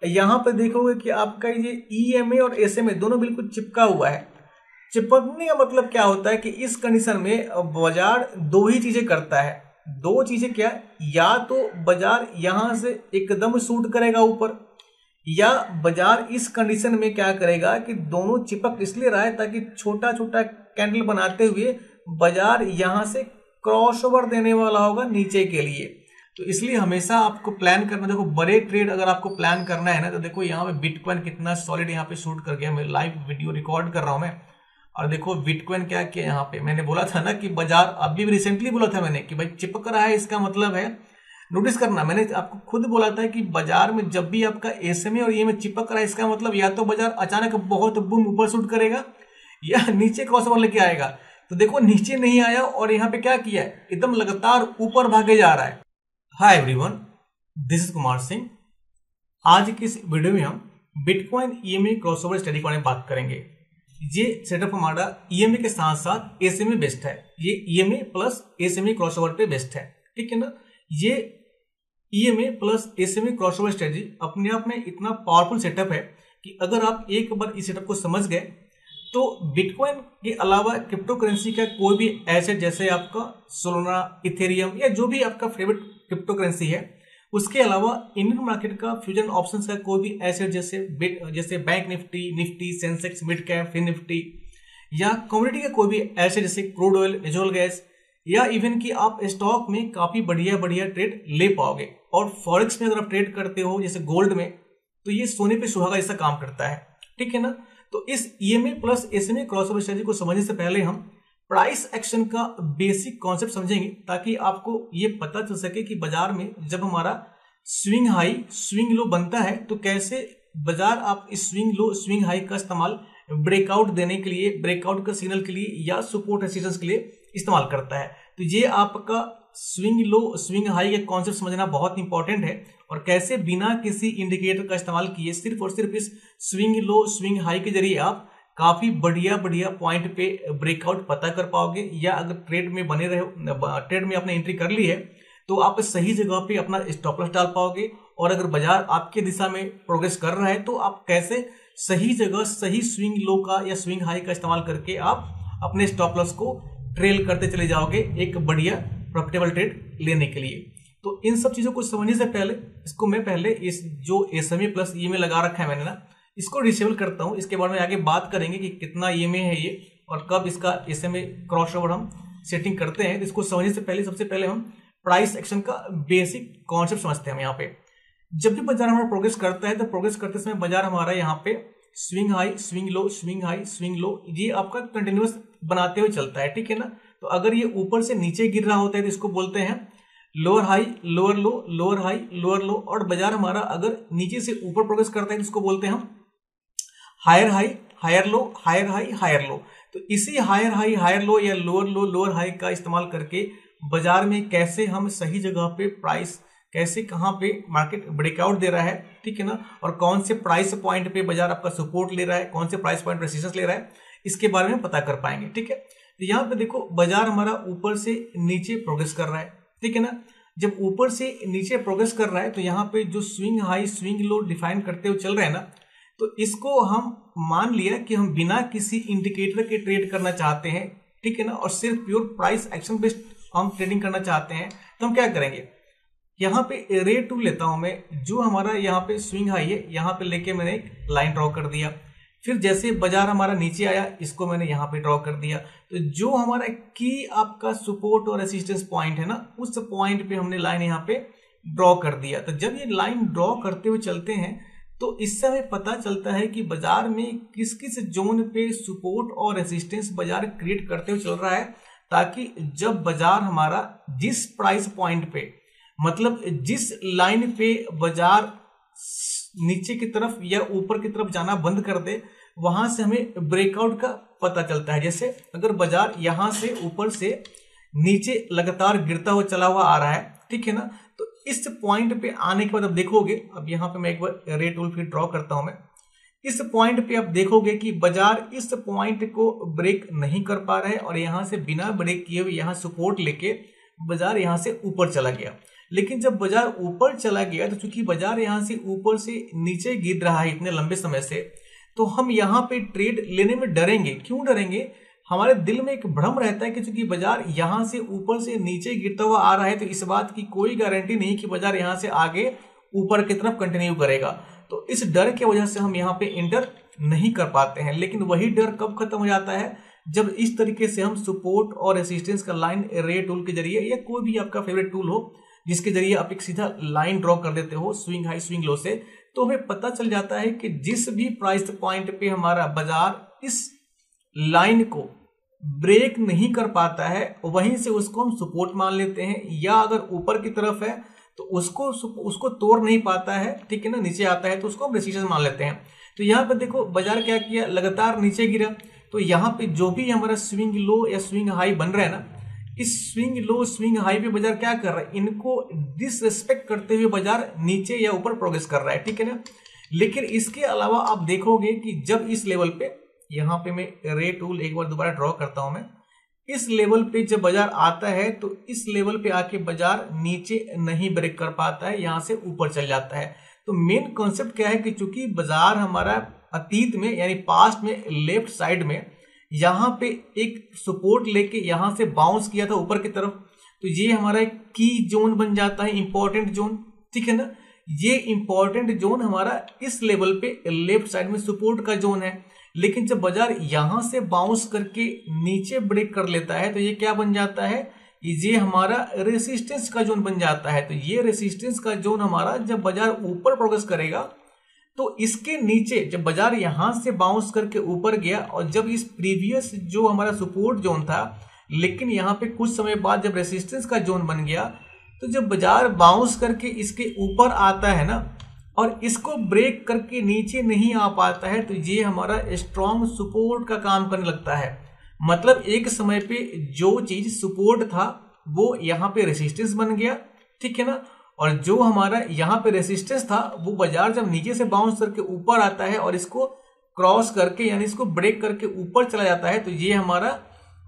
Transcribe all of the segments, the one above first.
यहाँ पे देखोगे कि आपका ये ईएमए और एसएमए दोनों बिल्कुल चिपका हुआ है। चिपकने का मतलब क्या होता है कि इस कंडीशन में बाजार दो ही चीजें करता है। दो चीजें क्या, या तो बाजार यहां से एकदम शूट करेगा ऊपर, या बाजार इस कंडीशन में क्या करेगा कि दोनों चिपक इसलिए रहा है ताकि छोटा छोटा कैंडल बनाते हुए बाजार यहां से क्रॉसओवर देने वाला होगा नीचे के लिए। तो इसलिए हमेशा आपको प्लान करना, देखो बड़े ट्रेड अगर आपको प्लान करना है ना, तो देखो यहाँ पे बिटकॉइन कितना सॉलिड यहाँ पे शूट कर गया। मैं लाइव वीडियो रिकॉर्ड कर रहा हूँ मैं, और देखो बिटकॉइन क्या किया यहाँ पे। मैंने बोला था ना कि बाजार, अभी भी रिसेंटली बोला था मैंने कि भाई चिपक रहा है, इसका मतलब है, नोटिस करना, मैंने आपको खुद बोला था कि बाजार में जब भी आपका एसएमए और ईएमए चिपक रहा है, इसका मतलब या तो बाजार अचानक बहुत बूम ऊपर शूट करेगा या नीचे क्रॉसओवर लेके आएगा। तो देखो नीचे नहीं आया और यहाँ पे क्या किया है, एकदम लगातार ऊपर भागे जा रहा है। Hi everyone, this is Kumar Singh. आज की इस वीडियो में हम बिटकॉइन ईएमए क्रॉसओवर स्टडी के बारे में बात करेंगे। ये सेटअप हमारा ईएमए के साथ साथ एसएमए बेस्ड है। ये ईएमए प्लस एसएमए क्रॉसओवर पे बेस्ड है, ठीक है ना। ये EMA plus SMA crossover strategy अपने आप में इतना पावरफुल सेटअप है कि अगर आप एक बार इस सेटअप को समझ गए तो बिटकॉइन के अलावा क्रिप्टो करेंसी का कोई भी एसेट, जैसे आपका सोलाना, इथेरियम या जो भी आपका फेवरेट क्रिप्टो करेंसी है, उसके अलावा इंडियन मार्केट का फ्यूजन ऑप्शंस का कोई भी एसेट जैसे bank Nifty, Sensex, mid cap, fin Nifty, या कमोडिटी का कोई भी एसेट जैसे क्रूड ऑयल, नेचुरल गैस, या इवन कि आप स्टॉक में काफी बढ़िया बढ़िया ट्रेड ले पाओगे। और फॉरेक्स में अगर आप ट्रेड करते हो जैसे गोल्ड में, तो ये सोने पे सुहागा जैसा काम करता है, ठीक है ना। तो इस EMA plus SMA crossover strategy को समझने से पहले हम प्राइस एक्शन का बेसिक कॉन्सेप्ट समझेंगे, ताकि आपको ये पता चल सके कि बाजार में जब हमारा स्विंग हाई स्विंग लो बनता है तो कैसे बाजार आप इस स्विंग लो स्विंग हाई का इस्तेमाल ब्रेकआउट देने के लिए, ब्रेकआउट का सिग्नल के लिए या सपोर्ट रेजिस्टेंस के लिए इस्तेमाल करता है। तो ये आपका स्विंग लो स्विंग हाई का कॉन्सेप्ट समझना बहुत इंपॉर्टेंट है, और कैसे बिना किसी इंडिकेटर का इस्तेमाल किए सिर्फ और सिर्फ इस स्विंग लो स्विंग हाई के जरिए आप काफी बढ़िया बढ़िया पॉइंट पे ब्रेकआउट पता कर पाओगे। या अगर ट्रेड में बने रहे, ट्रेड में आपने एंट्री कर ली है तो आप सही जगह पे अपना स्टॉप लॉस डाल पाओगे। और अगर बाजार आपके दिशा में प्रोग्रेस कर रहा है तो आप कैसे सही जगह सही स्विंग लो का या स्विंग हाई का इस्तेमाल करके आप अपने स्टॉप लॉस को ट्रेल करते चले जाओगे एक बढ़िया प्रॉफिटेबल ट्रेड लेने के लिए। तो इन सब चीजों को समझने से पहले इसको मैं पहले इस जो एसएमए प्लस ईएमए लगा रखा है मैंने ना, इसको डिसेबल करता हूं। इसके बारे में आगे बात करेंगे कि कितना ईएमए है ये और कब इसका एसएमए क्रॉसओवर हम सेटिंग करते हैं। इसको समझने से पहले सबसे पहले हम प्राइस एक्शन का बेसिक कॉन्सेप्ट समझते हैं। हम यहाँ पे जब भी बाजार हमारा प्रोग्रेस करता है तो प्रोग्रेस करते समय बाजार हमारा यहाँ पे swing high swing low swing high swing low, ये आपका कंटिन्यूअस बनाते हुए चलता है, ठीक है ना। तो अगर ये ऊपर से नीचे गिर रहा होता है तो इसको बोलते हैं लोअर हाई लोअर लो, लोअर हाई लोअर लो। और बाजार हमारा अगर नीचे से ऊपर प्रोग्रेस करता है तो इसको बोलते हैं हम higher high higher low, higher high higher low. तो इसी हायर हाई हायर लो या लोअर लो लोअर हाई का इस्तेमाल करके बाजार में कैसे हम सही जगह पे प्राइस, कैसे कहां पे मार्केट ब्रेकआउट दे रहा है, ठीक है ना, और कौन से प्राइस पॉइंट पे बाजार आपका सपोर्ट ले रहा है, कौन से प्राइस पॉइंट रेजिस्टेंस ले रहा है, इसके बारे में पता कर पाएंगे, ठीक है। तो यहाँ पे देखो बाजार हमारा ऊपर से नीचे प्रोग्रेस कर रहा है, ठीक है ना। जब ऊपर से नीचे प्रोग्रेस कर रहा है तो यहाँ पे जो swing high swing low define करते हुए चल रहे हैं ना, तो इसको हम मान लिया कि हम बिना किसी इंडिकेटर के ट्रेड करना चाहते हैं, ठीक है ना, और सिर्फ प्योर प्राइस एक्शन बेस्ड हम ट्रेडिंग करना चाहते हैं। तो हम क्या करेंगे, यहाँ पे रे टूल लेता हूं मैं, जो हमारा यहाँ पे स्विंग हाई है यहाँ पे लेके मैंने एक लाइन ड्रॉ कर दिया। फिर जैसे बाजार हमारा नीचे आया इसको मैंने यहाँ पे ड्रॉ कर दिया। तो जो हमारा की आपका सपोर्ट और रेसिस्टेंस पॉइंट है ना, उस पॉइंट पे हमने लाइन यहाँ पे ड्रॉ कर दिया। तो जब ये लाइन ड्रॉ करते हुए चलते हैं तो इससे हमें पता चलता है कि बाजार में किस किस जोन पे सपोर्ट और रेसिस्टेंस बाजार क्रिएट करते हुए चल रहा है, ताकि जब बाजार हमारा जिस प्राइस पॉइंट पे, मतलब जिस लाइन पे बाजार नीचे की तरफ या ऊपर की तरफ जाना बंद कर दे, वहां से हमें ब्रेकआउट का पता चलता है। जैसे अगर बाजार यहां से ऊपर से नीचे लगातार गिरता हुआ चला हुआ आ रहा है, ठीक है ना, तो इस पॉइंट पे आने के बाद अब देखोगे, अब यहाँ पे मैं एक बार रे टूल फिर ड्रॉ करता हूं मैं, इस पॉइंट पे आप देखोगे कि बाजार इस पॉइंट को ब्रेक नहीं कर पा रहा है और यहां से बिना ब्रेक किए हुए यहां सपोर्ट लेके बाजार यहाँ से ऊपर चला गया। लेकिन जब बाजार ऊपर चला गया तो चूंकि बाजार यहाँ से ऊपर से नीचे गिर रहा है इतने लंबे समय से, तो हम यहाँ पे ट्रेड लेने में डरेंगे। क्यों डरेंगे? हमारे दिल में एक भ्रम रहता है कि चूंकि बाजार यहाँ से ऊपर से नीचे गिरता हुआ आ रहा है तो इस बात की कोई गारंटी नहीं कि बाजार यहाँ से आगे ऊपर की तरफ कंटिन्यू करेगा। तो इस डर की वजह से हम यहाँ पे एंटर नहीं कर पाते हैं। लेकिन वही डर कब खत्म हो जाता है? जब इस तरीके से हम सपोर्ट और रेसिस्टेंस का लाइन रे टूल के जरिए या कोई भी आपका फेवरेट टूल हो जिसके जरिए आप एक सीधा लाइन ड्रॉ कर देते हो स्विंग हाई स्विंग लो से, तो हमें पता चल जाता है कि जिस भी प्राइस पॉइंट पे हमारा बाजार इस लाइन को ब्रेक नहीं कर पाता है वहीं से उसको हम सपोर्ट मान लेते हैं, या अगर ऊपर की तरफ है तो उसको तोड़ नहीं पाता है, ठीक है ना, नीचे आता है तो उसको हम रेसिस्टेंस मान लेते हैं। तो यहाँ पे देखो बाजार क्या किया, लगातार नीचे गिरा। तो यहाँ पे जो भी हमारा स्विंग लो या स्विंग हाई बन रहा है ना, इस स्विंग लो स्विंग हाई पे बाजार क्या कर रहा है, इनको डिसरेस्पेक्ट करते हुए बाजार नीचे या ऊपर प्रोग्रेस कर रहा है, ठीक है ना। लेकिन इसके अलावा आप देखोगे कि जब इस लेवल पे, यहाँ पे मैं रे टूल एक बार दोबारा ड्रॉ करता हूं, मैं इस लेवल पे जब बाजार आता है तो इस लेवल पे आके बाजार नीचे नहीं ब्रेक कर पाता है, यहां से ऊपर चल जाता है। तो मेन कॉन्सेप्ट क्या है कि चूंकि बाजार हमारा अतीत में यानी पास्ट में लेफ्ट साइड में यहाँ पे एक सपोर्ट लेके यहाँ से बाउंस किया था ऊपर की तरफ, तो ये हमारा एक की जोन बन जाता है, इंपॉर्टेंट जोन, ठीक है ना। ये इंपॉर्टेंट जोन हमारा इस लेवल पे लेफ्ट साइड में सपोर्ट का जोन है। लेकिन जब बाजार यहां से बाउंस करके नीचे ब्रेक कर लेता है तो ये क्या बन जाता है, ये हमारा रेसिस्टेंस का जोन बन जाता है। तो ये रेसिस्टेंस का जोन हमारा जब बाजार ऊपर प्रोग्रेस करेगा तो इसके नीचे जब बाजार यहां से बाउंस करके ऊपर गया और जब इस प्रीवियस जो हमारा सपोर्ट जोन था, लेकिन यहाँ पे कुछ समय बाद जब रेसिस्टेंस का जोन बन गया, तो जब बाजार बाउंस करके इसके ऊपर आता है ना और इसको ब्रेक करके नीचे नहीं आ पाता है, तो ये हमारा स्ट्रॉन्ग सपोर्ट का काम करने लगता है। मतलब एक समय पे जो चीज सपोर्ट था वो यहाँ पे रेसिस्टेंस बन गया, ठीक है ना, और जो हमारा यहाँ पे रेसिस्टेंस था वो बाजार जब नीचे से बाउंस करके ऊपर आता है और इसको क्रॉस करके यानी इसको ब्रेक करके ऊपर चला जाता है, तो ये हमारा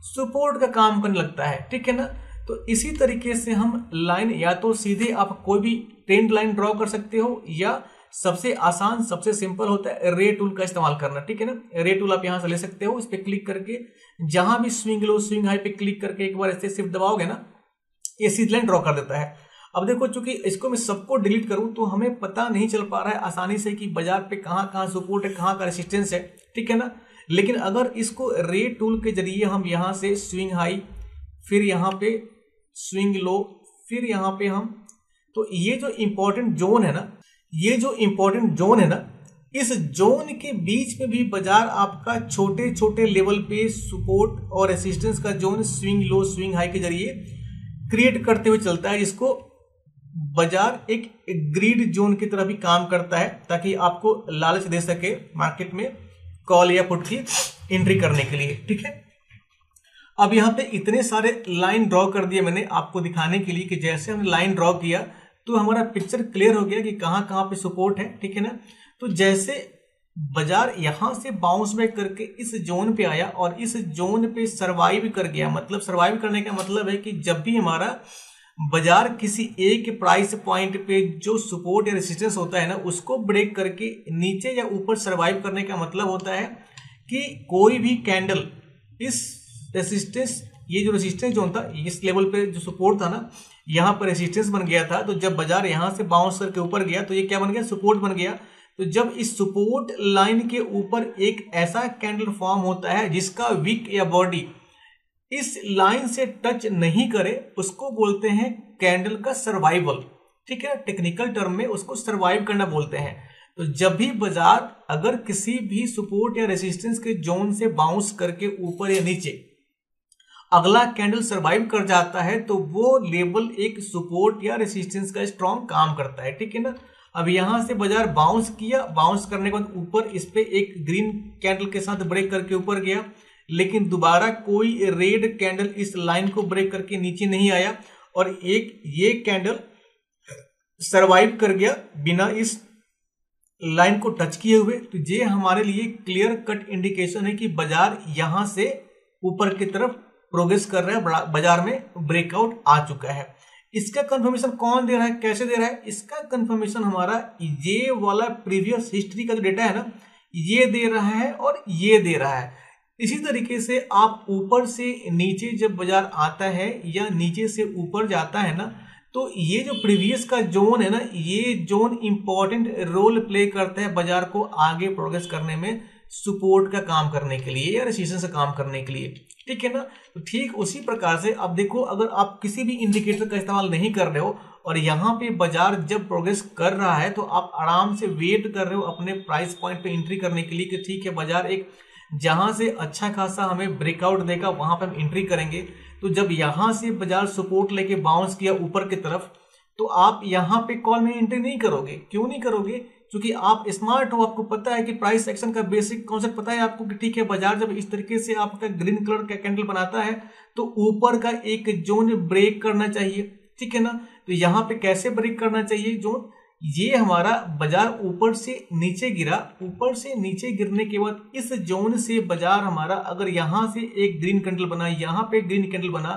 सपोर्ट का काम करने लगता है, ठीक है ना। तो इसी तरीके से हम लाइन या तो सीधे आप कोई भी ट्रेंड लाइन ड्रॉ कर सकते हो, या सबसे आसान सबसे सिंपल होता है रे टूल का इस्तेमाल करना, ठीक है ना। रे टूल आप यहां से ले सकते हो, इस पे क्लिक करके जहां भी स्विंग लो स्विंग हाई पे क्लिक करके एक बार ऐसे शिफ्ट दबाओगे ना, ये सीधी लाइन ड्रॉ कर देता है। अब देखो चूंकि इसको मैं सबको डिलीट करूं तो हमें पता नहीं चल पा रहा है आसानी से कि बाजार पे कहां सपोर्ट है कहां का रेसिस्टेंस है, ठीक है ना। लेकिन अगर इसको रे टूल के जरिए हम यहां से स्विंग हाई, फिर यहां पे स्विंग लो, फिर यहां पे हम, तो ये जो इंपॉर्टेंट जोन है ना, ये जो इंपॉर्टेंट जोन है ना, इस जोन के बीच में भी बाजार आपका छोटे छोटे लेवल पे सपोर्ट और रेसिस्टेंस का zone swing low swing high के जरिए क्रिएट करते हुए चलता है, जिसको बाजार एक ग्रीड जोन की तरह भी काम करता है, ताकि आपको लालच दे सके मार्केट में कॉल या पुट की एंट्री करने के लिए, ठीक है। अब यहाँ पे इतने सारे लाइन ड्रॉ कर दिए मैंने आपको दिखाने के लिए कि जैसे हमने लाइन ड्रॉ किया तो हमारा पिक्चर क्लियर हो गया कि कहाँ कहाँ पे सपोर्ट है, ठीक है ना। तो जैसे बाजार यहां से बाउंस बैक करके इस जोन पे आया और इस जोन पे सरवाइव कर गया, मतलब सरवाइव करने का मतलब है कि जब भी हमारा बाजार किसी एक प्राइस पॉइंट पे जो सपोर्ट या रेसिस्टेंस होता है ना उसको ब्रेक करके नीचे या ऊपर सरवाइव करने का मतलब होता है कि कोई भी कैंडल इस रेसिस्टेंस, ये जो रेसिस्टेंस जोन था इस लेवल पे जो सपोर्ट था ना, यहाँ पर रेसिस्टेंस बन गया था, तो जब बाजार यहां से बाउंस करके ऊपर गया तो ये क्या बन गया, सपोर्ट बन गया। तो जब इस सपोर्ट लाइन के ऊपर एक ऐसा कैंडल फॉर्म होता है जिसका विक या बॉडी इस लाइन से टच नहीं करे, उसको बोलते हैं कैंडल का सर्वाइवल, ठीक है। टेक्निकल टर्म में उसको सर्वाइव करना बोलते हैं। तो जब भी बाजार अगर किसी भी सपोर्ट या रेसिस्टेंस के जोन से बाउंस करके ऊपर या नीचे अगला कैंडल सर्वाइव कर जाता है तो वो लेवल एक सपोर्ट या रेसिस्टेंस का स्ट्रॉन्ग काम करता है, ठीक है ना। अब यहां से बाजार बाउंस किया, बाउंस करने के बाद ऊपर इस पे एक ग्रीन कैंडल के साथ ब्रेक करके ऊपर गया, लेकिन दोबारा कोई रेड कैंडल इस लाइन को ब्रेक करके नीचे नहीं आया और एक ये कैंडल सरवाइव कर गया बिना इस लाइन को टच किए हुए। तो ये हमारे लिए क्लियर कट इंडिकेशन है कि बाजार यहां से ऊपर की तरफ प्रोग्रेस कर रहा है, बाजार में ब्रेकआउट आ चुका है। इसका कंफर्मेशन कौन दे रहा है, कैसे दे रहा है? इसका कंफर्मेशन हमारा ये वाला प्रीवियस हिस्ट्री का जो डेटा है ना, ये दे रहा है और ये दे रहा है। इसी तरीके से आप ऊपर से नीचे जब बाजार आता है या नीचे से ऊपर जाता है ना, तो ये जो प्रीवियस का जोन है ना, ये जोन इंपॉर्टेंट रोल प्ले करता है बाजार को आगे प्रोग्रेस करने में, सपोर्ट का काम करने के लिए या रेजिस्टेंस का काम करने के लिए, ठीक है ना। तो ठीक उसी प्रकार से अब देखो, अगर आप किसी भी इंडिकेटर का इस्तेमाल नहीं कर रहे हो और यहाँ पे बाजार जब प्रोग्रेस कर रहा है तो आप आराम से वेट कर रहे हो अपने प्राइस पॉइंट पे एंट्री करने के लिए कि ठीक है, बाजार एक जहां से अच्छा खासा हमें ब्रेकआउट देगा वहां पे हम एंट्री करेंगे। तो जब यहां से बाजार सपोर्ट लेके बाउंस किया ऊपर की तरफ, तो आप यहां पे कॉल में एंट्री नहीं करोगे। क्यों नहीं करोगे? क्योंकि आप स्मार्ट हो, आपको पता है कि प्राइस एक्शन का बेसिक कॉन्सेप्ट पता है आपको कि ठीक है, बाजार जब इस तरीके से आपका ग्रीन कलर का कैंडल बनाता है तो ऊपर का एक जोन ब्रेक करना चाहिए, ठीक है ना। तो यहाँ पे कैसे ब्रेक करना चाहिए जोन? ये हमारा बाजार ऊपर से नीचे गिरा, ऊपर से नीचे गिरने के बाद इस जोन से बाजार हमारा अगर यहां से एक ग्रीन कैंडल बना, यहाँ पे ग्रीन कैंडल बना,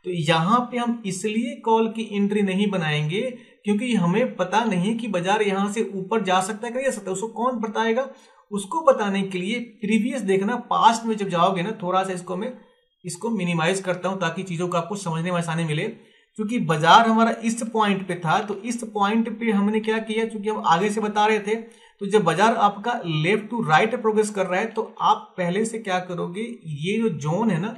तो यहाँ पे हम इसलिए कॉल की एंट्री नहीं बनाएंगे क्योंकि हमें पता नहीं कि बाजार यहां से ऊपर जा सकता है कि नहीं जा सकता। उसको कौन बताएगा? उसको बताने के लिए प्रीवियस देखना, पास्ट में जब जाओगे ना, थोड़ा सा इसको मिनिमाइज करता हूं ताकि चीजों को आपको समझने में आसानी मिले। क्योंकि बाजार हमारा इस पॉइंट पे था, तो इस पॉइंट पे हमने क्या किया, क्योंकि हम आगे से बता रहे थे, तो जब बाजार आपका लेफ्ट टू राइट प्रोग्रेस कर रहा है तो आप पहले से क्या करोगे, ये जो जोन है ना,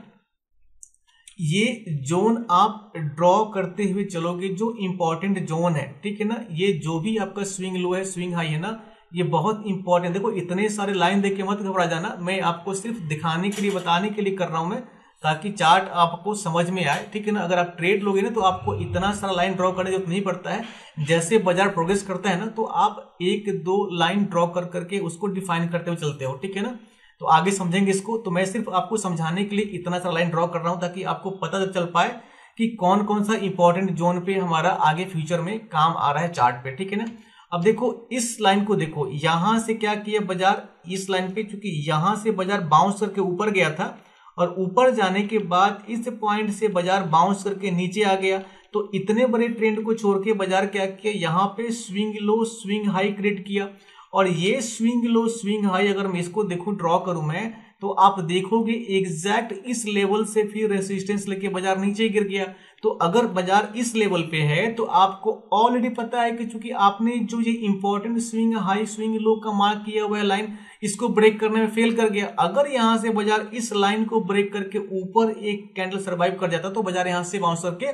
ये जोन आप ड्रॉ करते हुए चलोगे, जो इंपॉर्टेंट जोन है, ठीक है ना। ये जो भी आपका स्विंग लो है, स्विंग हाई है ना, ये बहुत इंपॉर्टेंट। देखो, इतने सारे लाइन देख के मत घबरा जाना, मैं आपको सिर्फ दिखाने के लिए, बताने के लिए कर रहा हूं मैं, ताकि चार्ट आपको समझ में आए, ठीक है ना। अगर आप ट्रेड लोगे ना तो आपको इतना सारा लाइन ड्रॉ करने की जरूरत नहीं पड़ता है। जैसे बाजार प्रोग्रेस करता है ना, तो आप एक दो लाइन ड्रॉ कर करके उसको डिफाइन करते हुए चलते हो, ठीक है ना। तो आगे समझेंगे इसको, तो मैं सिर्फ आपको समझाने के लिए इतना सारा लाइन ड्रॉ कर रहा हूं ताकि आपको पता चल पाए कि कौन कौन सा इंपॉर्टेंट जोन पे हमारा आगे फ्यूचर में काम आ रहा है चार्ट पे, ठीक है ना। अब देखो, इस लाइन को देखो, यहां से क्या किया बाजार, इस लाइन पे, चूंकि यहां से बाजार बाउंस करके ऊपर गया था और ऊपर जाने के बाद इस पॉइंट से बाजार बाउंस करके नीचे आ गया, तो इतने बड़े ट्रेंड को छोड़ के बाजार क्या किया, यहाँ पे swing low swing high create किया। और ये स्विंग लो स्विंग हाई अगर मैं इसको देखूं, ड्रॉ करूं मैं, तो आप देखोगे एग्जैक्ट इस लेवल से फिर रेसिस्टेंस लेके बाजार नीचे गिर गया। तो अगर बाजार इस लेवल पे है तो आपको ऑलरेडी पता है कि चूंकि आपने जो ये important swing high swing low का मार्क किया हुआ है लाइन, इसको ब्रेक करने में फेल कर गया। अगर यहां से बाजार इस लाइन को ब्रेक करके ऊपर एक कैंडल सर्वाइव कर जाता तो बाजार यहां से बाउंस करके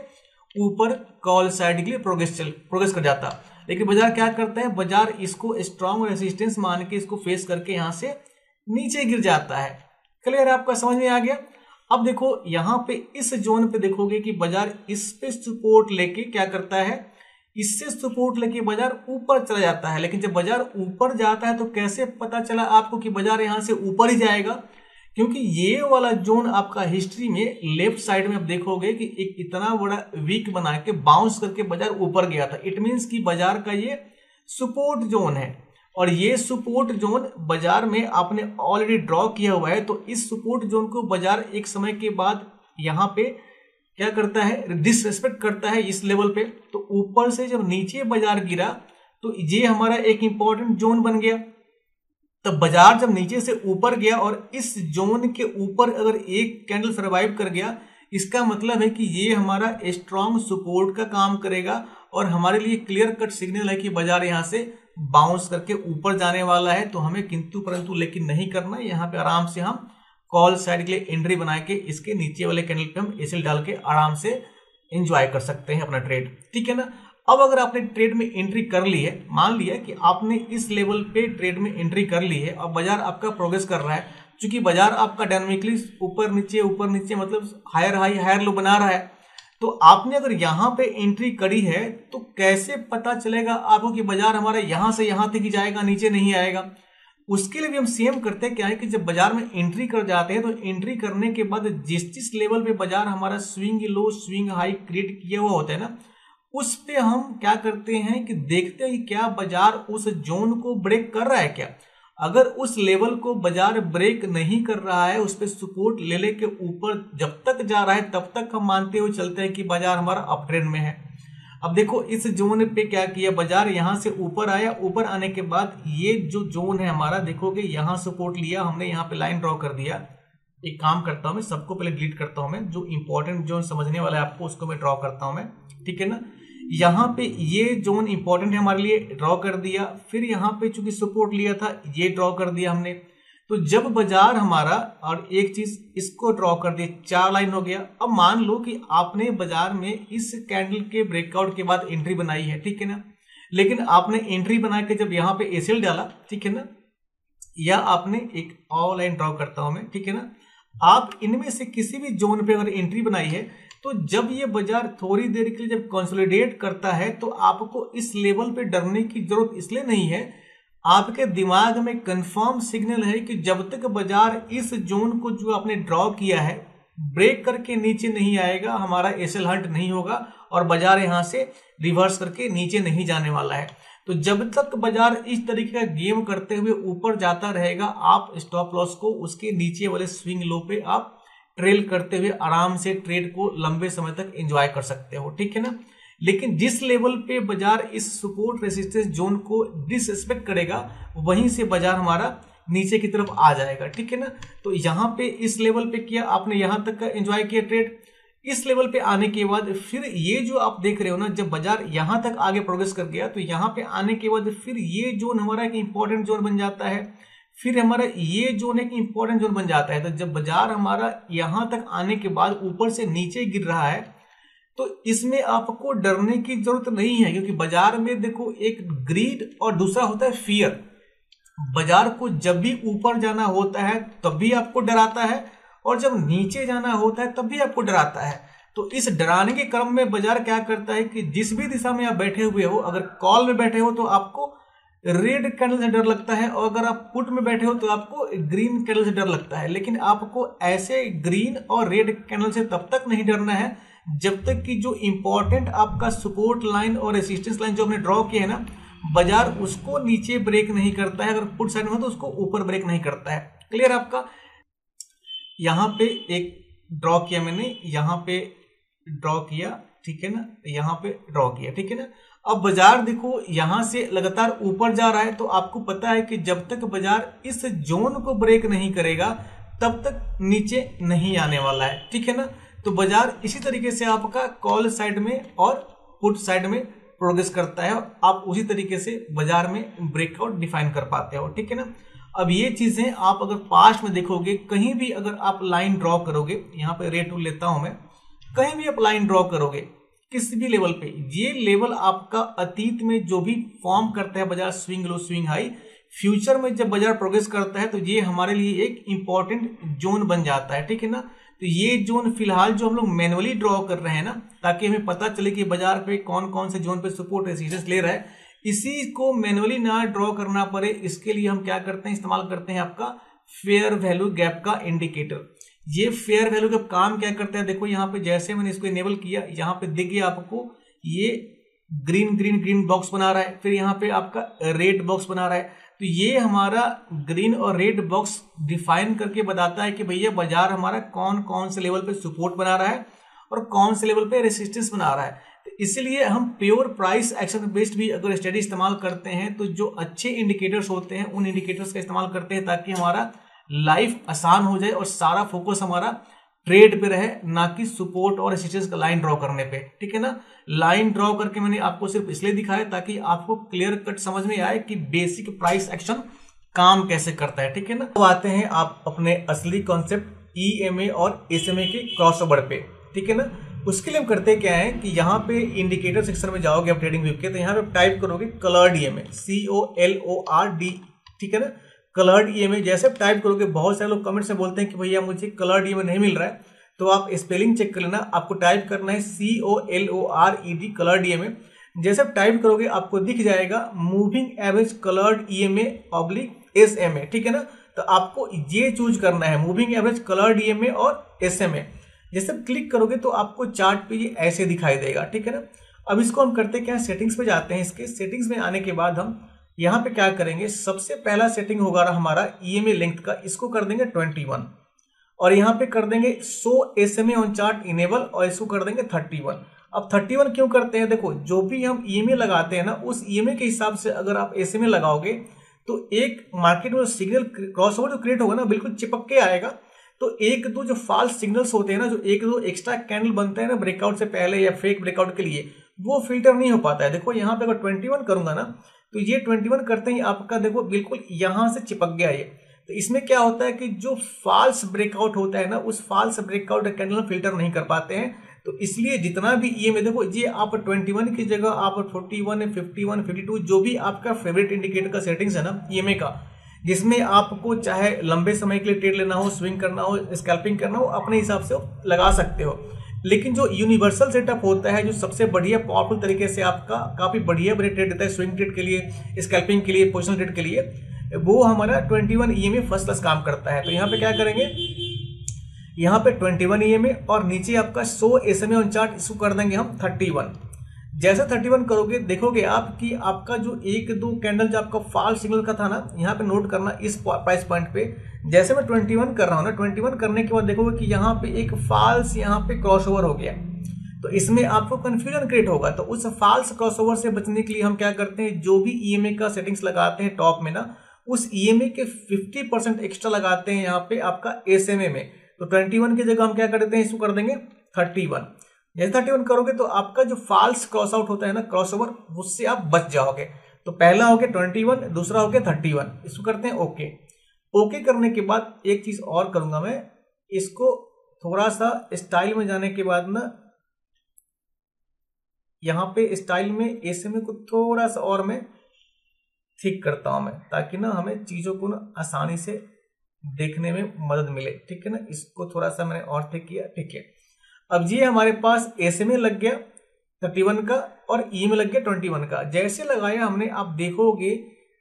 ऊपर कॉल साइड के लिए प्रोग्रेस कर जाता। लेकिन बाजार क्या करता है, बाजार इसको स्ट्रॉन्ग रेसिस्टेंस मान के इसको फेस करके यहां से नीचे गिर जाता है। क्लियर है? आपका समझ में आ गया। अब देखो, यहां पे इस जोन पे देखोगे कि बाजार इस पे सपोर्ट लेके क्या करता है, इससे सपोर्ट लेके बाजार ऊपर चला जाता है। लेकिन जब बाजार वीक जाता है तो कैसे पता चला आपको कि बाजार यहां से ऊपर ही जाएगा? क्योंकि ये वाला जोन आपका हिस्ट्री में लेफ्ट साइड में आप देखोगे कि एक इतना बड़ा वीक बना के बाउंस करके बाजार ऊपर गया था। इट मीन्स कि बाजार का ये सपोर्ट जोन है और ये सपोर्ट जोन बाजार में आपने ऑलरेडी ड्रॉ किया हुआ है। तो इस सपोर्ट जोन को बाजार एक समय के बाद यहाँ पे क्या करता है, डिसरेस्पेक्ट करता है इस लेवल पे। तो ऊपर से जब नीचे बाजार गिरा तो ये हमारा एक इंपॉर्टेंट जोन बन गया। तब बाजार जब नीचे से ऊपर गया और इस जोन के ऊपर अगर एक कैंडल सर्वाइव कर गया, इसका मतलब है कि ये हमारा स्ट्रॉन्ग सपोर्ट का काम करेगा और हमारे लिए क्लियर कट सिग्नल है कि बाजार यहां से बाउंस करके ऊपर जाने वाला है। तो हमें किंतु परंतु लेकिन नहीं करना है। यहाँ पे आराम से हम कॉल साइड के लिए एंट्री बना के इसके नीचे वाले कैंडल पे हम एसएल डाल के आराम से एंजॉय कर सकते हैं अपना ट्रेड, ठीक है ना। अब अगर आपने ट्रेड में एंट्री कर ली है, मान लिया कि आपने इस लेवल पे ट्रेड में एंट्री कर ली है और बाजार आपका प्रोग्रेस कर रहा है, क्योंकि बाजार आपका डायनामिकली ऊपर नीचे मतलब हायर हाई हायर लो बना रहा है। तो आपने अगर यहां पे एंट्री करी है तो कैसे पता चलेगा आपको कि बाजार हमारा यहां से यहां तक ही जाएगा, नीचे नहीं आएगा? उसके लिए भी हम सेम करते हैं। क्या है कि जब बाजार में एंट्री कर जाते हैं तो एंट्री करने के बाद जिस लेवल पे बाजार हमारा swing low swing high create किया हुआ होता है ना, उस पे हम क्या करते हैं कि देखते हैं कि क्या बाजार उस जोन को ब्रेक कर रहा है क्या। अगर उस लेवल को बाजार ब्रेक नहीं कर रहा है, उस पर सपोर्ट ले लेके ऊपर जब तक जा रहा है तब तक हम मानते हुए चलते हैं कि बाजार हमारा अप ट्रेंड में है। अब देखो इस जोन पे क्या किया, बाजार यहां से ऊपर आया, ऊपर आने के बाद ये जो जोन है हमारा, देखोगे यहां सपोर्ट लिया हमने, यहाँ पे लाइन ड्रॉ कर दिया। एक काम करता हूं मैं, सबको पहले डिलीट करता हूं मैं, जो इंपॉर्टेंट जोन समझने वाला है आपको उसको मैं ड्रॉ करता हूं मैं, ठीक है ना। यहाँ पे ये जोन इंपॉर्टेंट है हमारे लिए, ड्रॉ कर दिया। फिर यहाँ पे चूंकि सपोर्ट लिया था ये ड्रॉ कर दिया हमने। तो जब बाजार हमारा, और एक चीज इसको ड्रॉ कर दिया, 4 लाइन हो गया। अब मान लो कि आपने बाजार में इस कैंडल के ब्रेकआउट के बाद एंट्री बनाई है, ठीक है ना, लेकिन आपने एंट्री बना के जब यहाँ पे एसएल डाला, ठीक है ना, या आपने एक और लाइन ड्रॉ करता हूं मैं, ठीक है ना, आप इनमें से किसी भी जोन पे अगर एंट्री बनाई है तो जब ये बाजार थोड़ी देर के लिए जब कंसोलिडेट करता है तो आपको इस लेवल पे डरने की जरूरत इसलिए नहीं है। आपके दिमाग में कंफर्म सिग्नल है कि जब तक बाजार इस जोन को जो आपने ड्रॉ किया है ब्रेक करके नीचे नहीं आएगा, हमारा एसएल हंट नहीं होगा और बाजार यहां से रिवर्स करके नीचे नहीं जाने वाला है। तो जब तक बाजार इस तरीके का गेम करते हुए ऊपर जाता रहेगा, आप स्टॉप लॉस को उसके नीचे वाले स्विंग लो पे आप ट्रेल करते हुए आराम से ट्रेड को लंबे समय तक एंजॉय कर सकते हो, ठीक है ना। लेकिन जिस लेवल पे बाजार इस सपोर्ट रेसिस्टेंस जोन को डिसरिस्पेक्ट करेगा, वहीं से बाजार हमारा नीचे की तरफ आ जाएगा, ठीक है ना। तो यहाँ पे इस लेवल पे किया आपने, यहां तक का एंजॉय किया ट्रेड। इस लेवल पे आने के बाद फिर ये जो आप देख रहे हो ना, जब बाजार यहां तक आगे प्रोग्रेस कर गया तो यहाँ पे आने के बाद फिर ये जोन हमारा एक इंपॉर्टेंट जोन बन जाता है। फिर हमारा ये जोन एक इंपॉर्टेंट जोन बन जाता है। तो जब बाजार हमारा यहां तक आने के बाद ऊपर से नीचे गिर रहा है तो इसमें आपको डरने की जरूरत नहीं है, क्योंकि बाजार में देखो एक ग्रीड और दूसरा होता है फियर। बाजार को जब भी ऊपर जाना होता है तब भी आपको डराता है, और जब नीचे जाना होता है तब भी आपको डराता है। तो इस डराने के क्रम में बाजार क्या करता है कि जिस भी दिशा में आप बैठे हुए हो, अगर कॉल में बैठे हो तो आपको रेड कैंडल से डर लगता है, और अगर आप पुट में बैठे हो तो आपको ग्रीन कैंडल से डर लगता है। लेकिन आपको ऐसे ग्रीन और रेड कैंडल से तब तक नहीं डरना है जब तक कि जो इंपॉर्टेंट आपका सपोर्ट लाइन और रेसिस्टेंस लाइन जो आपने ड्रॉ किया है ना, बाजार उसको नीचे ब्रेक नहीं करता है। अगर पुट साइड में हो तो उसको ऊपर ब्रेक नहीं करता है। क्लियर आपका? यहां पे एक ड्रॉ किया मैंने, यहां पे ड्रॉ किया, ठीक है ना, यहां पे ड्रॉ किया, ठीक है ना। अब बाजार देखो यहां से लगातार ऊपर जा रहा है, तो आपको पता है कि जब तक बाजार इस जोन को ब्रेक नहीं करेगा तब तक नीचे नहीं आने वाला है, ठीक है ना। तो बाजार इसी तरीके से आपका कॉल साइड में और पुट साइड में प्रोग्रेस करता है, और आप उसी तरीके से बाजार में ब्रेकआउट डिफाइन कर पाते हो, ठीक है ना। अब ये चीजें आप अगर पास्ट में देखोगे, कहीं भी अगर आप लाइन ड्रॉ करोगे, यहाँ पे रेट टूल लेता हूं मैं, कहीं भी आप लाइन ड्रॉ करोगे किसी भी लेवल पे, ये लेवल आपका अतीत में जो भी फॉर्म करता है बाजार, swing low swing high, future में जब बाजार प्रोग्रेस करता है तो ये हमारे लिए एक इंपॉर्टेंट जोन बन जाता है, ठीक है ना। तो ये जोन फिलहाल जो हम लोग मैनुअली ड्रॉ कर रहे हैं ना, ताकि हमें पता चले कि बाजार पे कौन कौन से जोन पे सपोर्ट रेसिस्टेंस ले रहा है, इसी को मैनुअली ना ड्रॉ करना पड़े, इसके लिए हम क्या करते हैं, इस्तेमाल करते हैं आपका फेयर वैल्यू गैप का इंडिकेटर। ये फेयर वैल्यू गैप काम क्या करता है, देखो यहाँ पे जैसे मैंने इसको इनेबल किया, यहाँ पे देखिए आपको ये ग्रीन ग्रीन ग्रीन बॉक्स बना रहा है, फिर यहाँ पे आपका रेड बॉक्स बना रहा है। तो ये हमारा ग्रीन और रेड बॉक्स डिफाइन करके बताता है कि भैया बाजार हमारा कौन कौन से लेवल पे सपोर्ट बना रहा है और कौन से लेवल पे रेसिस्टेंस बना रहा है। तो इसलिए हम प्योर प्राइस एक्शन बेस्ड भी अगर स्टडी इस्तेमाल करते हैं तो जो अच्छे इंडिकेटर्स होते हैं उन इंडिकेटर्स का इस्तेमाल करते हैं, ताकि हमारा लाइफ आसान हो जाए और सारा फोकस हमारा ट्रेड पे रहे, ना कि सपोर्ट और रेसिस्टेंस का लाइन ड्रॉ करने पे, ठीक है ना। लाइन ड्रॉ करके मैंने आपको सिर्फ इसलिए दिखाया ताकि आपको क्लियर कट समझ में आए कि बेसिक प्राइस एक्शन काम कैसे करता है, ठीक है ना। अब आते हैं आप अपने असली कॉन्सेप्ट ईएमए और एसएमए के क्रॉसओवर पे, ठीक है ना। उसके लिए हम करते क्या है कि यहाँ पे इंडिकेटर सेक्शन में जाओगे आप ट्रेडिंग व्यू के, तो यहाँ पे टाइप करोगे कलर्ड ईएमए, COLORD, ठीक है ना। कलर्ड ईएमए जैसे टाइप करोगे, बहुत सारे लोग कमेंट्स में बोलते हैं कि भैया मुझे कलर्ड ईएमए नहीं मिल रहा है, तो आप स्पेलिंग चेक कर लेना, आपको टाइप करना है COLORED कलर्ड ईएमए। जैसे आप टाइप करोगे आपको दिख जाएगा moving average coloured EMA oblique SMA, ठीक है ना। तो आपको ये चूज करना है मूविंग एवरेज कलर्ड ईएमए और एसएमए। जैसे क्लिक करोगे तो आपको चार्ट पे ये ऐसे दिखाई देगा, ठीक है ना। अब इसको हम करते क्या है, सेटिंग्स पे जाते हैं। इसके सेटिंग्स में आने के बाद हम यहाँ पे क्या करेंगे, सबसे पहला सेटिंग होगा हमारा ईएमए लेंथ का, इसको कर देंगे 21 और यहाँ पे कर देंगे show SMA on chart enable और इसको कर देंगे 31। अब 31 क्यों करते हैं, देखो जो भी हम ईएमए लगाते हैं ना, उस ईएमए के हिसाब से अगर आप एसएमए लगाओगे तो एक मार्केट में सिग्नल क्रॉसओवर जो क्रिएट होगा ना, बिल्कुल चिपक के आएगा। तो एक दो जो फॉल्स सिग्नल्स होते हैं ना, जो एक दो एक्स्ट्रा कैंडल बनते हैं ना ब्रेकआउट से पहले या फेक ब्रेकआउट के लिए, वो फिल्टर नहीं हो पाता है। देखो यहाँ पे अगर 21 करूंगा ना, तो ये 21 करते ही आपका देखो बिल्कुल यहां से चिपक गया ये। तो इसमें क्या होता है कि जो फॉल्स ब्रेकआउट होता है ना, उस फॉल्स ब्रेकआउट कैंडल फिल्टर नहीं कर पाते हैं। तो इसलिए जितना भी ईएमए देखो, ये आप 21 की जगह आप 41, 51, 52 जो भी आपका फेवरेट इंडिकेटर का सेटिंग्स है ना ईएमए का, जिसमें आपको चाहे लंबे समय के लिए ट्रेड लेना हो, स्विंग करना हो, स्कैल्पिंग करना हो, अपने हिसाब से लगा सकते हो। लेकिन जो यूनिवर्सल सेटअप होता है, जो सबसे बढ़िया पावरफुल तरीके से आपका काफी बढ़िया ट्रेड देता है स्विंग ट्रेड के लिए, स्कैल्पिंग के लिए, पोजिशनल ट्रेड के लिए, वो हमारा 21 ईएमए फर्स्ट क्लास काम करता है। तो यहाँ पे क्या करेंगे, यहाँ पे 21 ईएमए और नीचे आपका शो एसएमए ऑन चार्ट, इसको कर देंगे हम 31। जैसे 31 करोगे देखोगे आप कि आपका जो एक दो कैंडल जो आपका फॉल्स सिग्नल का था ना, यहाँ पे नोट करना इस प्राइस पॉइंट पे, जैसे मैं 21 कर रहा हूँ ना, 21 करने के बाद देखोगे कि यहाँ पे एक फॉल्स यहाँ पे क्रॉसओवर हो गया। तो इसमें आपको कंफ्यूजन क्रिएट होगा। तो उस फॉल्स क्रॉसओवर से बचने के लिए हम क्या करते हैं, जो भी ईएमए का सेटिंग्स लगाते हैं टॉप में ना, उस ईएमए के 50% एक्स्ट्रा लगाते हैं यहाँ पे आपका एसएमए में। तो 21 की जगह हम क्या करते हैं, इसको कर देंगे 31। जैसे 31 करोगे तो आपका जो फॉल्स क्रॉस आउट होता है ना, क्रॉसओवर, उससे आप बच जाओगे। तो पहला हो गया 21, दूसरा हो गया 31। इसको करते हैं ओके। ओके करने के बाद एक चीज और करूंगा मैं, इसको थोड़ा सा स्टाइल में जाने के बाद ना, यहाँ पे स्टाइल में एसएमए को थोड़ा सा और मैं ठीक करता हूं मैं, ताकि ना हमें चीजों को ना आसानी से देखने में मदद मिले। ठीक है ना, इसको थोड़ा सा मैंने और ठीक किया। ठीक है, अब ये हमारे पास एसएमए लग गया 31 का और ईएमए लग गया 21 का। जैसे लगाया हमने, आप देखोगे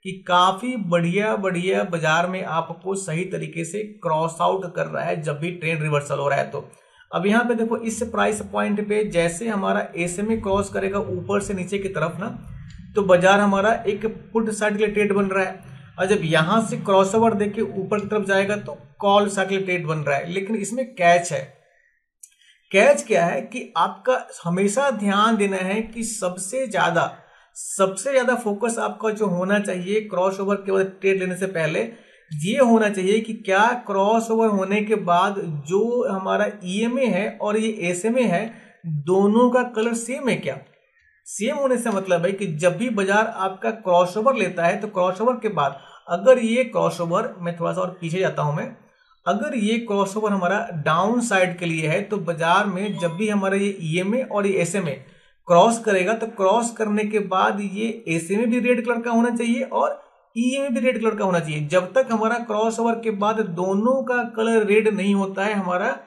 कि काफी बढ़िया बढ़िया बाजार में आपको सही तरीके से क्रॉस आउट कर रहा है जब भी ट्रेंड रिवर्सल हो रहा है। तो अब यहाँ पे देखो इस प्राइस पॉइंट पे जैसे हमारा एसएमए क्रॉस करेगा ऊपर से नीचे की तरफ ना, तो बाजार हमारा एक पुट साइड के लिए ट्रेड बन रहा है। और जब यहां से क्रॉसओवर देके ऊपर की तरफ जाएगा तो कॉल साइड के लिए ट्रेड बन रहा है। लेकिन इसमें कैच है। कैच क्या है कि आपका हमेशा ध्यान देना है कि सबसे ज्यादा फोकस आपका जो होना चाहिए क्रॉसओवर के बाद ट्रेड लेने से पहले, ये होना चाहिए कि क्या क्रॉसओवर होने के बाद जो हमारा ईएमए है और ये एसएमए है, दोनों का कलर सेम है क्या। सेम होने से मतलब है कि जब भी बाजार आपका क्रॉसओवर लेता है, तो क्रॉसओवर के बाद अगर ये क्रॉसओवर, मैं थोड़ा सा और पीछे जाता हूं मैं, अगर ये क्रॉसओवर हमारा डाउन साइड के लिए है, तो बाजार में जब भी हमारा ये ईएमए और ये एसएमए क्रॉस करेगा, तो क्रॉस करने के बाद ये एसएमए भी रेड कलर का होना चाहिए और ईएमए भी रेड कलर का होना चाहिए। जब तक हमारा क्रॉसओवर के बाद दोनों का कलर रेड नहीं होता है, हमारा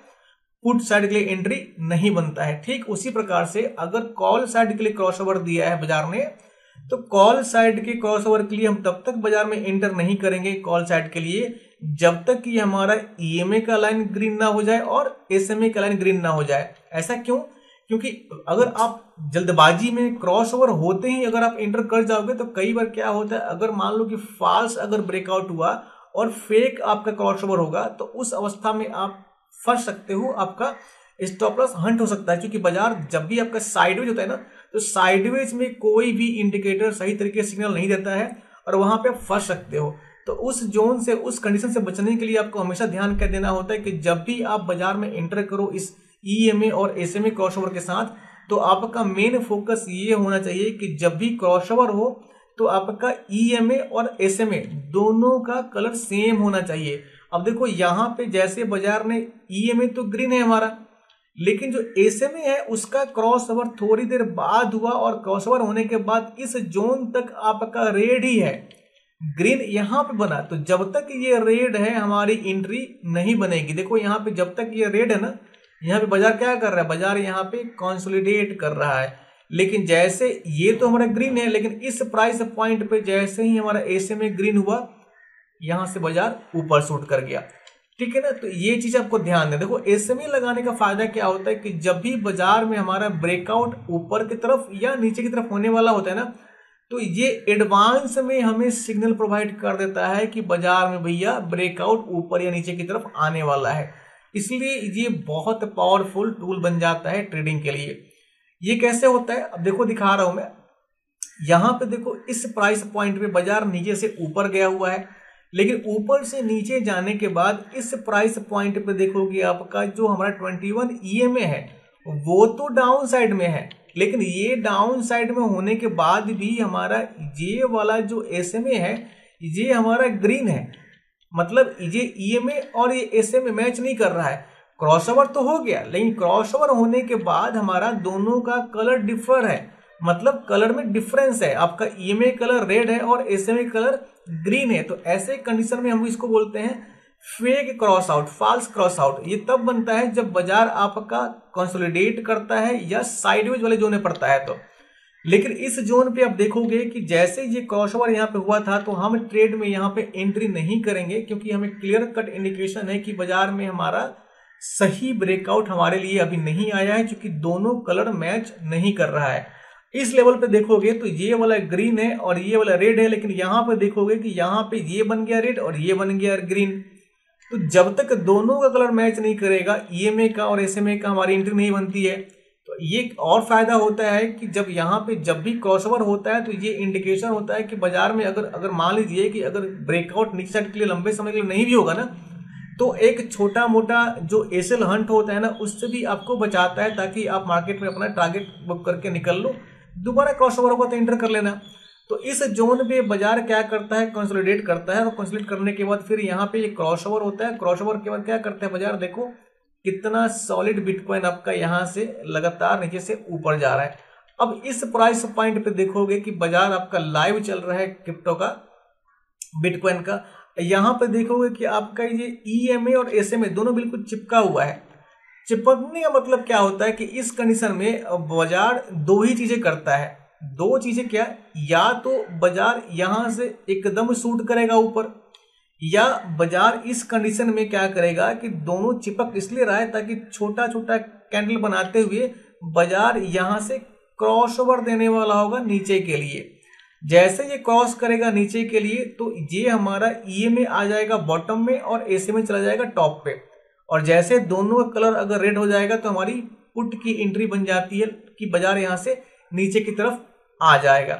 पुट साइड के लिए एंट्री नहीं बनता है। ठीक उसी प्रकार से अगर कॉल साइड के लिए क्रॉसओवर दिया है बाजार ने, तो कॉल साइड के क्रॉसओवर के लिए हम तब तक बाजार में एंटर नहीं करेंगे कॉल साइड के लिए, जब तक कि हमारा ईएमए का लाइन ग्रीन ना हो जाए और एसएमए का लाइन ग्रीन ना हो जाए। ऐसा क्यों? क्योंकि अगर आप जल्दबाजी में क्रॉसओवर होते ही अगर आप एंटर कर जाओगे, तो कई बार क्या होता है, अगर मान लो कि फॉल्स अगर ब्रेकआउट हुआ और फेक आपका क्रॉसओवर होगा, तो उस अवस्था में आप फंस सकते हो, आपका स्टॉप लॉस हंट हो सकता है। क्योंकि बाजार जब भी आपका साइडवेज होता है ना, तो साइडवेज में कोई भी इंडिकेटर सही तरीके से सिग्नल नहीं देता है और वहां पे फंस सकते हो। तो उस जोन से, उस कंडीशन से बचने के लिए आपको हमेशा ध्यान कर देना होता है कि जब भी आप बाजार में एंटर करो इस ईएमए और एसएमए क्रॉसओवर के साथ, तो आपका मेन फोकस ये होना चाहिए कि जब भी क्रॉसओवर हो तो आपका ईएमए और एसएमए दोनों का कलर सेम होना चाहिए। अब देखो यहाँ पे जैसे बाजार ने ईएमए तो ग्रीन है हमारा, लेकिन जो एसएमए है उसका क्रॉसओवर थोड़ी देर बाद हुआ और क्रॉसओवर होने के बाद इस जोन तक आपका रेड ही है, ग्रीन यहाँ पे बना। तो जब तक ये रेड है हमारी एंट्री नहीं बनेगी। देखो यहाँ पे जब तक ये रेड है ना, यहाँ पे बाजार क्या कर रहा है, बाजार यहाँ पे कंसोलिडेट कर रहा है। लेकिन जैसे ये तो हमारा ग्रीन है, लेकिन इस प्राइस पॉइंट पे जैसे ही हमारा एसएमए ग्रीन हुआ, यहां से बाजार ऊपर शूट कर गया। ठीक है ना, तो ये चीज आपको ध्यान दें। देखो एसएमए लगाने का फायदा क्या होता है कि जब भी बाजार में हमारा ब्रेकआउट ऊपर की तरफ या नीचे की तरफ होने वाला होता है ना, तो ये एडवांस में हमें सिग्नल प्रोवाइड कर देता है कि बाजार में भैया ब्रेकआउट ऊपर या नीचे की तरफ आने वाला है। इसलिए ये बहुत पावरफुल टूल बन जाता है ट्रेडिंग के लिए। ये कैसे होता है, अब देखो दिखा रहा हूं मैं। यहां पे देखो इस प्राइस पॉइंट पे बाजार नीचे से ऊपर गया हुआ है, लेकिन ऊपर से नीचे जाने के बाद इस प्राइस पॉइंट पे देखोगे आपका जो हमारा 21 EMA है वो तो डाउन साइड में है, लेकिन ये डाउन साइड में होने के बाद भी हमारा ये वाला जो SMA है ये हमारा ग्रीन है। मतलब ये EMA और ये SMA मैच नहीं कर रहा है। क्रॉसओवर तो हो गया, लेकिन क्रॉसओवर होने के बाद हमारा दोनों का कलर डिफर है, मतलब कलर में डिफरेंस है। आपका EMA कलर रेड है और SMA कलर ग्रीन है। तो ऐसे कंडीशन में हम इसको बोलते हैं fake cross out, false cross out. ये तब बनता है जब बाजार आपका कंसोलिडेट करता है या साइडवेज वाले जोन में पड़ता है तो। लेकिन इस जोन पे आप देखोगे कि जैसे ये क्रॉसओवर यहाँ पे हुआ था तो हम ट्रेड में यहाँ पे एंट्री नहीं करेंगे, क्योंकि हमें क्लियर कट इंडिकेशन है कि बाजार में हमारा सही ब्रेकआउट हमारे लिए अभी नहीं आया है, क्योंकि दोनों कलर मैच नहीं कर रहा है। इस लेवल पे देखोगे तो ये वाला ग्रीन है और ये वाला रेड है, लेकिन यहाँ पे देखोगे कि यहाँ पे ये बन गया रेड और ये बन गया ग्रीन। तो जब तक दोनों का कलर मैच नहीं करेगा, EMA का और SMA का, हमारी एंट्री नहीं बनती है। तो ये और फायदा होता है कि जब यहाँ पे जब भी क्रॉसओवर होता है तो ये इंडिकेशन होता है कि बाजार में अगर मान लीजिए कि अगर ब्रेकआउट नीचे साइड के लिए लंबे समय के लिए नहीं भी होगा ना, तो एक छोटा मोटा जो एसएल हंट होता है ना, उससे भी आपको बचाता है, ताकि आप मार्केट में अपना टारगेट बुक करके निकल लो। दोबारा क्रॉसओवर होगा तो एंटर कर लेना। तो इस जोन पे बाजार क्या करता है, कंसोलिडेट करता है, और कंसोलिडेट करने के बाद फिर यहाँ पे ये क्रॉसओवर होता है। क्रॉसओवर के बाद क्या करता है बाजार, देखो कितना सॉलिड बिटकॉइन आपका यहाँ से लगातार नीचे से ऊपर जा रहा है। अब इस प्राइस पॉइंट पे देखोगे कि बाजार आपका लाइव चल रहा है क्रिप्टो का, बिटकॉइन का। यहाँ पे देखोगे कि आपका ये EMA और SMA दोनों बिल्कुल चिपका हुआ है। चिपकने का मतलब क्या होता है कि इस कंडीशन में बाजार दो ही चीजें करता है। दो चीजें क्या, या तो बाजार यहां से एकदम शूट करेगा ऊपर, या बाजार इस कंडीशन में क्या करेगा कि दोनों चिपक इसलिए रहा है ताकि छोटा छोटा कैंडल बनाते हुए बाजार यहां से क्रॉस ओवर देने वाला होगा नीचे के लिए। जैसे ये क्रॉस करेगा नीचे के लिए तो ये हमारा EMA आ जाएगा बॉटम में और SMA चला जाएगा टॉप पे। और जैसे दोनों का कलर अगर रेड हो जाएगा तो हमारी पुट की एंट्री बन जाती है कि बाजार यहां से नीचे की तरफ आ जाएगा।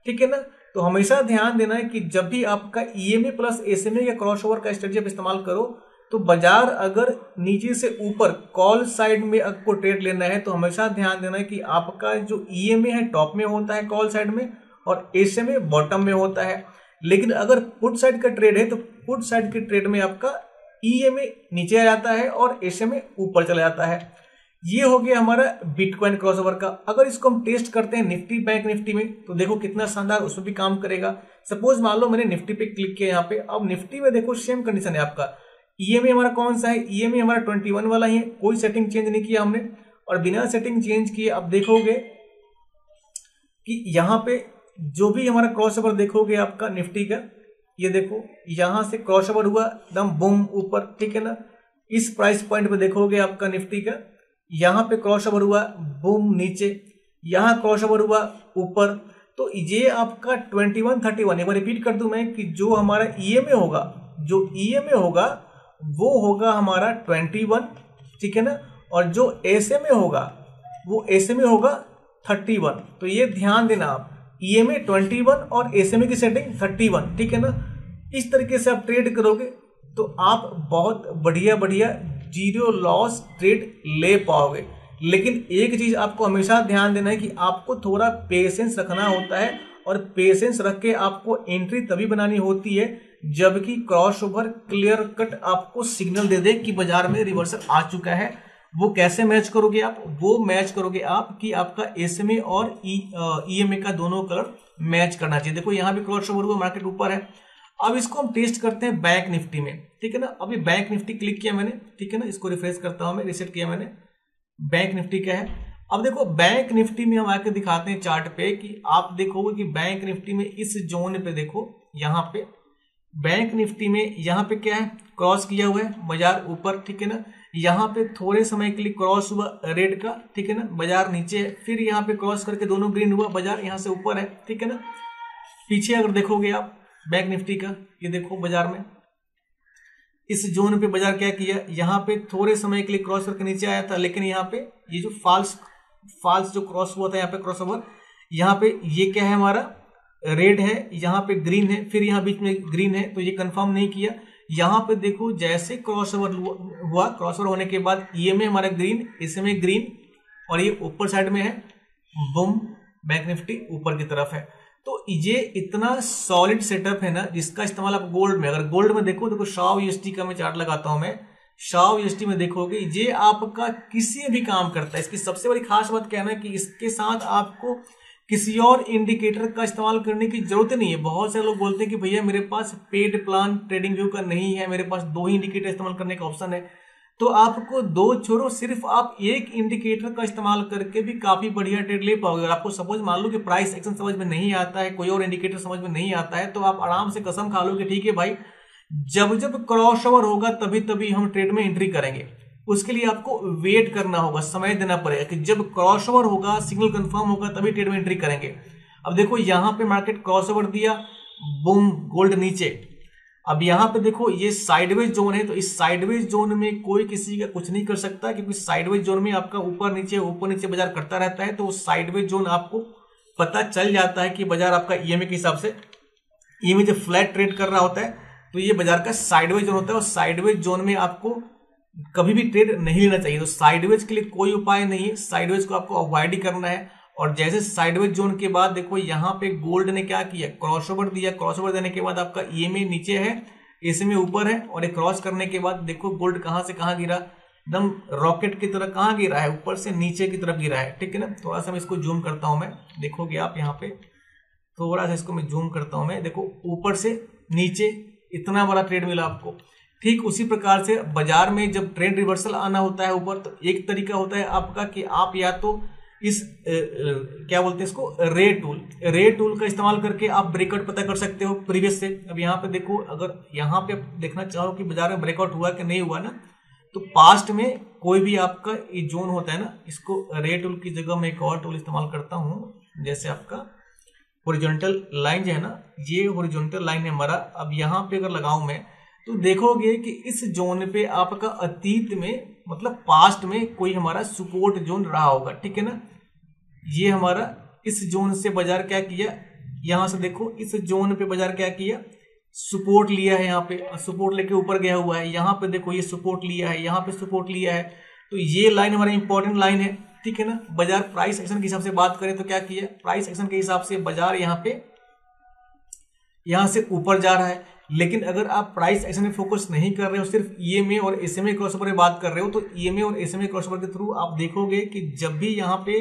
ठीक है ना। तो हमेशा ध्यान देना है कि जब भी आपका EMA प्लस SMA या क्रॉसओवर का स्ट्रेटजी आप इस्तेमाल करो तो बाजार अगर नीचे से ऊपर कॉल साइड में आपको ट्रेड लेना है तो हमेशा ध्यान देना है कि आपका जो EMA है टॉप में होता है कॉल साइड में और SMA बॉटम में होता है। लेकिन अगर पुट साइड का ट्रेड है तो पुट साइड के ट्रेड में आपका EMA नीचे आ जाता है और SMA ऊपर चला जाता है। ये हो गया हमारा बिटकॉइन क्रॉसओवर का। अगर इसको हम टेस्ट करते हैं निफ्टी बैंक निफ्टी में तो देखो कितना शानदार उसमें भी काम करेगा। सपोज मान लो मैंने निफ्टी पे क्लिक किया यहाँ पे, अब निफ्टी में देखो सेम कंडीशन है आपका। EMA हमारा कौन सा है, EMA हमारा 21 वाला ही है, कोई सेटिंग चेंज नहीं किया हमने। और बिना सेटिंग चेंज किए अब देखोगे कि यहाँ पे जो भी हमारा क्रॉसओवर देखोगे आपका निफ्टी का, ये देखो यहां से क्रॉसओवर हुआ एकदम बूम ऊपर। ठीक है ना। इस प्राइस पॉइंट पे देखोगे आपका निफ्टी का, यहां पे क्रॉसओवर हुआ बूम नीचे, यहां क्रॉसओवर हुआ ऊपर। तो ये आपका 2131, एक बार रिपीट कर दूं मैं कि जो हमारा EMA होगा, जो EMA होगा वो होगा हमारा 21। ठीक है ना। और जो SMA होगा वो SMA होगा 31। तो ये ध्यान देना आप, EMA 21 और SMA की सेटिंग 31। ठीक है ना। इस तरीके से आप ट्रेड करोगे तो आप बहुत बढ़िया बढ़िया जीरो लॉस ट्रेड ले पाओगे। लेकिन एक चीज आपको हमेशा ध्यान देना है कि आपको थोड़ा पेशेंस रखना होता है, और पेशेंस रख के आपको एंट्री तभी बनानी होती है जबकि क्रॉसओवर क्लियर कट आपको सिग्नल दे दे कि बाजार में रिवर्सल आ चुका है। वो कैसे मैच करोगे आप, वो मैच करोगे आप कि आपका SMA और EMA का दोनों कलर मैच करना चाहिए। देखो यहाँ भी क्रॉसओवर हुआ, मार्केट ऊपर है। अब इसको हम टेस्ट करते हैं बैंक निफ्टी में। ठीक है ना। अभी बैंक निफ्टी क्लिक किया मैंने, ठीक है ना, इसको रिफ्रेश करता हूं मैं, रिसेट किया मैंने। बैंक निफ्टी क्या है, अब देखो बैंक निफ्टी में हम आके दिखाते हैं चार्ट पे कि आप देखोगे कि बैंक निफ्टी में इस जोन पे देखो, यहाँ पे बैंक निफ्टी में यहाँ पे क्या है, क्रॉस किया हुआ है बाजार ऊपर। ठीक है ना। यहाँ पे थोड़े समय के लिए क्रॉस हुआ रेड का। ठीक है ना। बाजार नीचे है, फिर यहाँ पे क्रॉस करके दोनों ग्रीन हुआ, बाजार यहाँ से ऊपर है। ठीक है ना। पीछे अगर देखोगे आप बैंक निफ्टी का, ये देखो बाजार में इस जोन पे बाजार क्या किया, यहाँ पे थोड़े समय के लिए क्रॉस करके नीचे आया था, लेकिन यहाँ पे ये जो फॉल्स जो क्रॉस हुआ था यहाँ पे क्रॉस ओवर, यहाँ पे ये क्या है हमारा रेड है, यहाँ पे ग्रीन है, फिर यहाँ बीच में ग्रीन है, तो ये कंफर्म नहीं किया। यहाँ पे देखो जैसे क्रॉस ओवर हुआ, क्रॉस ओवर होने के बाद ईएमए हमारा ग्रीन, इसमें ग्रीन, और ये ऊपर साइड में है, बूम बैंक निफ्टी ऊपर की तरफ है। तो ये इतना सॉलिड सेटअप है ना, जिसका इस्तेमाल आप गोल्ड में, अगर गोल्ड में देखो शाव यूएसडी का मैं चार्ट लगाता हूं मैं, शाव यूएसडी में देखोगे ये आपका किसी भी काम करता है। इसकी सबसे बड़ी खास बात क्या है ना कि इसके साथ आपको किसी और इंडिकेटर का इस्तेमाल करने की जरूरत नहीं है। बहुत सारे लोग बोलते हैं कि भैया मेरे पास पेड प्लान ट्रेडिंग व्यू का नहीं है, मेरे पास 2 ही इंडिकेटर इस्तेमाल करने का ऑप्शन है। तो आपको 2 छोड़ो, सिर्फ आप एक इंडिकेटर का इस्तेमाल करके भी काफी बढ़िया ट्रेड ले पाओगे। अगर आपको सपोज मान लो कि प्राइस एक्शन समझ में नहीं आता है, कोई और इंडिकेटर समझ में नहीं आता है, तो आप आराम से कसम खा लो कि ठीक है भाई, जब जब क्रॉस ओवर होगा तभी तभी हम ट्रेड में एंट्री करेंगे। उसके लिए आपको वेट करना होगा, समय देना पड़ेगा कि जब क्रॉस ओवर होगा, सिग्नल कंफर्म होगा, तभी ट्रेड में एंट्री करेंगे। अब देखो यहाँ पे मार्केट क्रॉस ओवर दिया, बूम गोल्ड नीचे। अब यहाँ पे देखो ये साइडवेज जोन है, तो इस साइडवेज जोन में कोई किसी का कुछ नहीं कर सकता, क्योंकि साइडवेज जोन में आपका ऊपर नीचे बाजार करता रहता है। तो साइडवेज जोन आपको पता चल जाता है कि बाजार आपका ईएमए के हिसाब से, ईएमए जब फ्लैट ट्रेड कर रहा होता है तो ये बाजार का साइडवेज जोन होता है, और साइडवेज जोन में आपको कभी भी ट्रेड नहीं लेना चाहिए। तो साइडवेज के लिए कोई उपाय नहीं है, साइडवेज को आपको अवॉइड ही करना है। और जैसे साइडवेज जोन के बाद देखो यहाँ पे गोल्ड ने क्या किया, क्रॉस ओवर दिया, क्रॉस ओवर देने के बाद आपका ईएमए नीचे है, इसमें ऊपर है, और एक क्रॉस करने के बाद देखो गोल्ड कहां से कहां गिरा, एकदम रॉकेट की तरह कहां गिरा है, ऊपर से नीचे की तरफ गिरा है। ठीक है ना, थोड़ा सा मैं इसको जूम करता हूं, मैं देखोगे आप यहाँ पे थोड़ा सा इसको मैं जूम करता हूं मैं, देखो ऊपर से नीचे इतना बड़ा ट्रेड मिला आपको। ठीक उसी प्रकार से बाजार में जब ट्रेंड रिवर्सल आना होता है ऊपर, तो एक तरीका होता है आपका कि आप या तो इस क्या बोलते हैं इसको, रे टूल का इस्तेमाल करके आप ब्रेकआउट पता कर सकते हो प्रीवियस से। अब यहाँ पे देखो, अगर यहाँ पे देखना चाहो कि बाजार में ब्रेकआउट हुआ कि नहीं हुआ ना, तो पास्ट में कोई भी आपका ये जोन होता है ना, इसको रे टूल की जगह मैं एक और टूल इस्तेमाल करता हूँ, जैसे आपका हॉरिजॉन्टल लाइन जो है ना, ये हॉरिजॉन्टल लाइन है हमारा। अब यहाँ पे अगर लगाऊं मैं, तो देखोगे कि इस जोन पे आपका अतीत में, मतलब पास्ट में कोई हमारा सपोर्ट जोन रहा होगा। ठीक है ना, ये हमारा इस जोन से बाजार क्या किया, यहां से देखो इस जोन पे बाजार क्या किया, सपोर्ट लिया है, यहाँ पे सपोर्ट लेके ऊपर गया हुआ है, यहाँ पे देखो ये सपोर्ट लिया है, यहाँ पे सपोर्ट लिया है। तो ये लाइन हमारी इंपॉर्टेंट लाइन है। ठीक है ना, बाजार प्राइस एक्शन के हिसाब से बात करें तो क्या किया, प्राइस एक्शन के हिसाब से बाजार यहाँ पे यहां से ऊपर जा रहा है। लेकिन अगर आप प्राइस एक्शन में फोकस नहीं कर रहे हो, सिर्फ ईएमए और एसएमए क्रॉसओवर में बात कर रहे हो, तो ईएमए और एसएमए क्रॉसओवर के थ्रू आप देखोगे कि जब भी यहाँ पे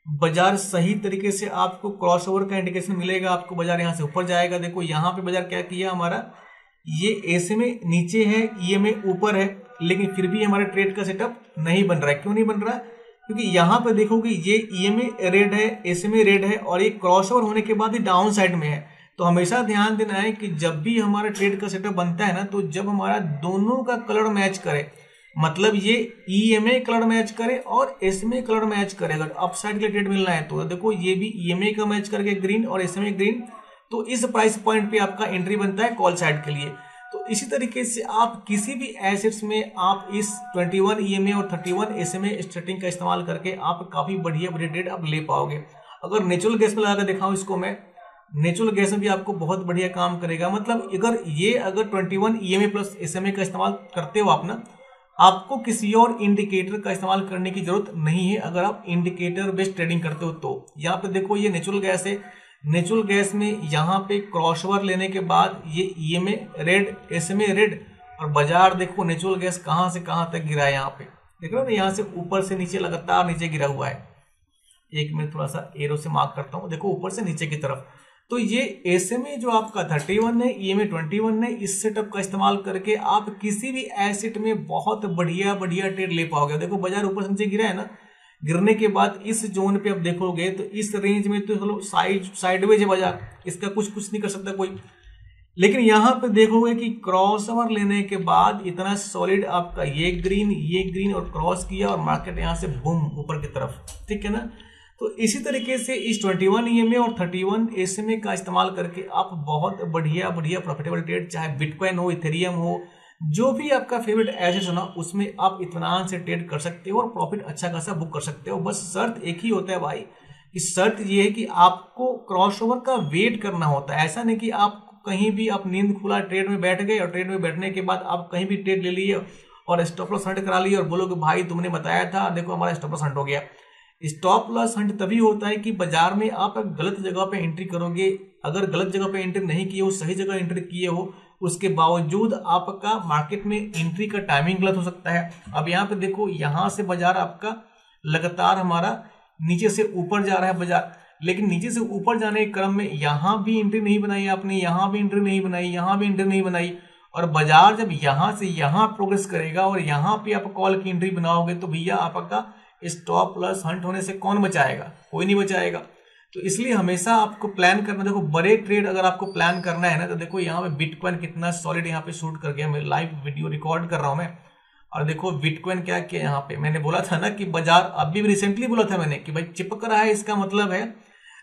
बाजार सही तरीके से आपको क्रॉसओवर का इंडिकेशन मिलेगा, आपको बाजार यहाँ से ऊपर जाएगा। देखो यहाँ पे बाजार क्या किया हमारा, ये एसएमए नीचे है, ईएमए ऊपर है, लेकिन फिर भी हमारे ट्रेड का सेटअप नहीं बन रहा है। क्यों नहीं बन रहा है, क्योंकि यहाँ पे देखोगे ये ईएमए रेड है, एसएमए रेड है, और ये क्रॉसओवर होने के बाद ही डाउन साइड में है। तो हमेशा ध्यान देना है कि जब भी हमारा ट्रेड का सेटअप बनता है ना, तो जब हमारा दोनों का कलर मैच करे, मतलब ये ईएमए कलर मैच करे और एसएमए कलर मैच करे, अगर अपसाइड के लिए ट्रेड मिलना है तो देखो ये भी ईएमए का मैच करके ग्रीन और एसएमए ग्रीन, तो इस प्राइस पॉइंट पे आपका एंट्री बनता है कॉल साइड के लिए। तो इसी तरीके से आप किसी भी एसेट्स में आप इस 21 ईएमए और 31 एसएमए स्ट्रेटिंग का इस्तेमाल करके आप काफी बढ़िया ट्रेड आप ले पाओगे। अगर नेचुरल गैस में लगा दिखाऊं इसको मैं, नेचुरल गैस में भी आपको बहुत बढ़िया काम करेगा। मतलब अगर 21 ईएमए प्लस एसएमए का इस्तेमाल करते हो आप ना, आपको किसी और इंडिकेटर का इस्तेमाल करने की जरूरत नहीं है अगर आप इंडिकेटर बेस्ड ट्रेडिंग करते हो तो। यहाँ पे देखो ये नेचुरल गैस है, नेचुरल गैस में यहाँ पे क्रॉसओवर लेने के बाद ये ईएमए रेड, एसएमए रेड, और बाजार देखो नेचुरल गैस कहां से कहां तक गिरा है। यहाँ पे देख रहे हो ना, यहाँ से ऊपर से नीचे लगातार नीचे गिरा हुआ है। एक मैं थोड़ा सा एरो से मार्क करता हूँ, देखो ऊपर से नीचे की तरफ। तो ये एसएमए जो आपका 31 है, ईएमए 21 है, इस सेटअप का इस्तेमाल करके आप किसी भी एसेट में बहुत बढ़िया ट्रेड ले पाओगे। देखो बाजार ऊपर से नीचे गिरा है ना, गिरने के बाद इस जोन पे आप देखोगे तो इस रेंज में तो चलो साइडवेज है बाजार, इसका कुछ नहीं कर सकता कोई। लेकिन यहाँ पे देखोगे कि क्रॉसओवर लेने के बाद इतना सॉलिड आपका ये ग्रीन और क्रॉस किया और मार्केट यहाँ से बूम ऊपर की तरफ। ठीक है ना, तो इसी तरीके से इस 21 EMA और 31 SMA का इस्तेमाल करके आप बहुत बढ़िया बढ़िया प्रॉफिटेबल ट्रेड, चाहे बिटकॉइन हो, इथेरियम हो, जो भी आपका फेवरेट एसेट हो ना, उसमें आप इत्मीनान से ट्रेड कर सकते हो और प्रॉफिट अच्छा खासा बुक कर सकते हो। बस शर्त एक ही होता है भाई, कि शर्त ये है कि आपको क्रॉसओवर का वेट करना होता है। ऐसा नहीं कि आप कहीं भी आप नींद खुला ट्रेड में बैठ गए और ट्रेड में बैठने के बाद आप कहीं भी ट्रेड ले लिए और स्टॉप लॉस हंट करा लिए और बोलोगे भाई तुमने बताया था, देखो हमारा स्टॉप लॉस हंट हो गया। स्टॉप लॉस हंट तभी होता है कि बाजार में आप गलत जगह पे एंट्री करोगे। अगर गलत जगह पे एंट्री नहीं किए हो, सही जगह एंट्री किए हो, उसके बावजूद आपका मार्केट में एंट्री का टाइमिंग गलत हो सकता है। अब यहाँ पे देखो, यहाँ से बाजार आपका लगातार हमारा नीचे से ऊपर जा रहा है बाजार, लेकिन नीचे से ऊपर जाने के क्रम में यहाँ भी एंट्री नहीं बनाई आपने, यहाँ भी एंट्री नहीं बनाई, यहाँ भी एंट्री नहीं बनाई, और बाजार जब यहाँ से यहाँ प्रोग्रेस करेगा और यहाँ पे आप कॉल की एंट्री बनाओगे तो भैया आपका स्टॉप लॉस हंट होने से कौन बचाएगा? कोई नहीं बचाएगा। तो इसलिए हमेशा आपको प्लान करना, देखो बड़े ट्रेड अगर आपको प्लान करना है ना, तो देखो यहाँ पे बिटकॉइन कितना सॉलिड यहाँ पे शूट कर गया। मैं लाइव वीडियो रिकॉर्ड कर रहा हूँ मैं, और देखो बिटकॉइन क्या किया यहाँ पे। मैंने बोला था ना कि बाजार, अभी रिसेंटली बोला था मैंने कि भाई चिपक रहा है, इसका मतलब है,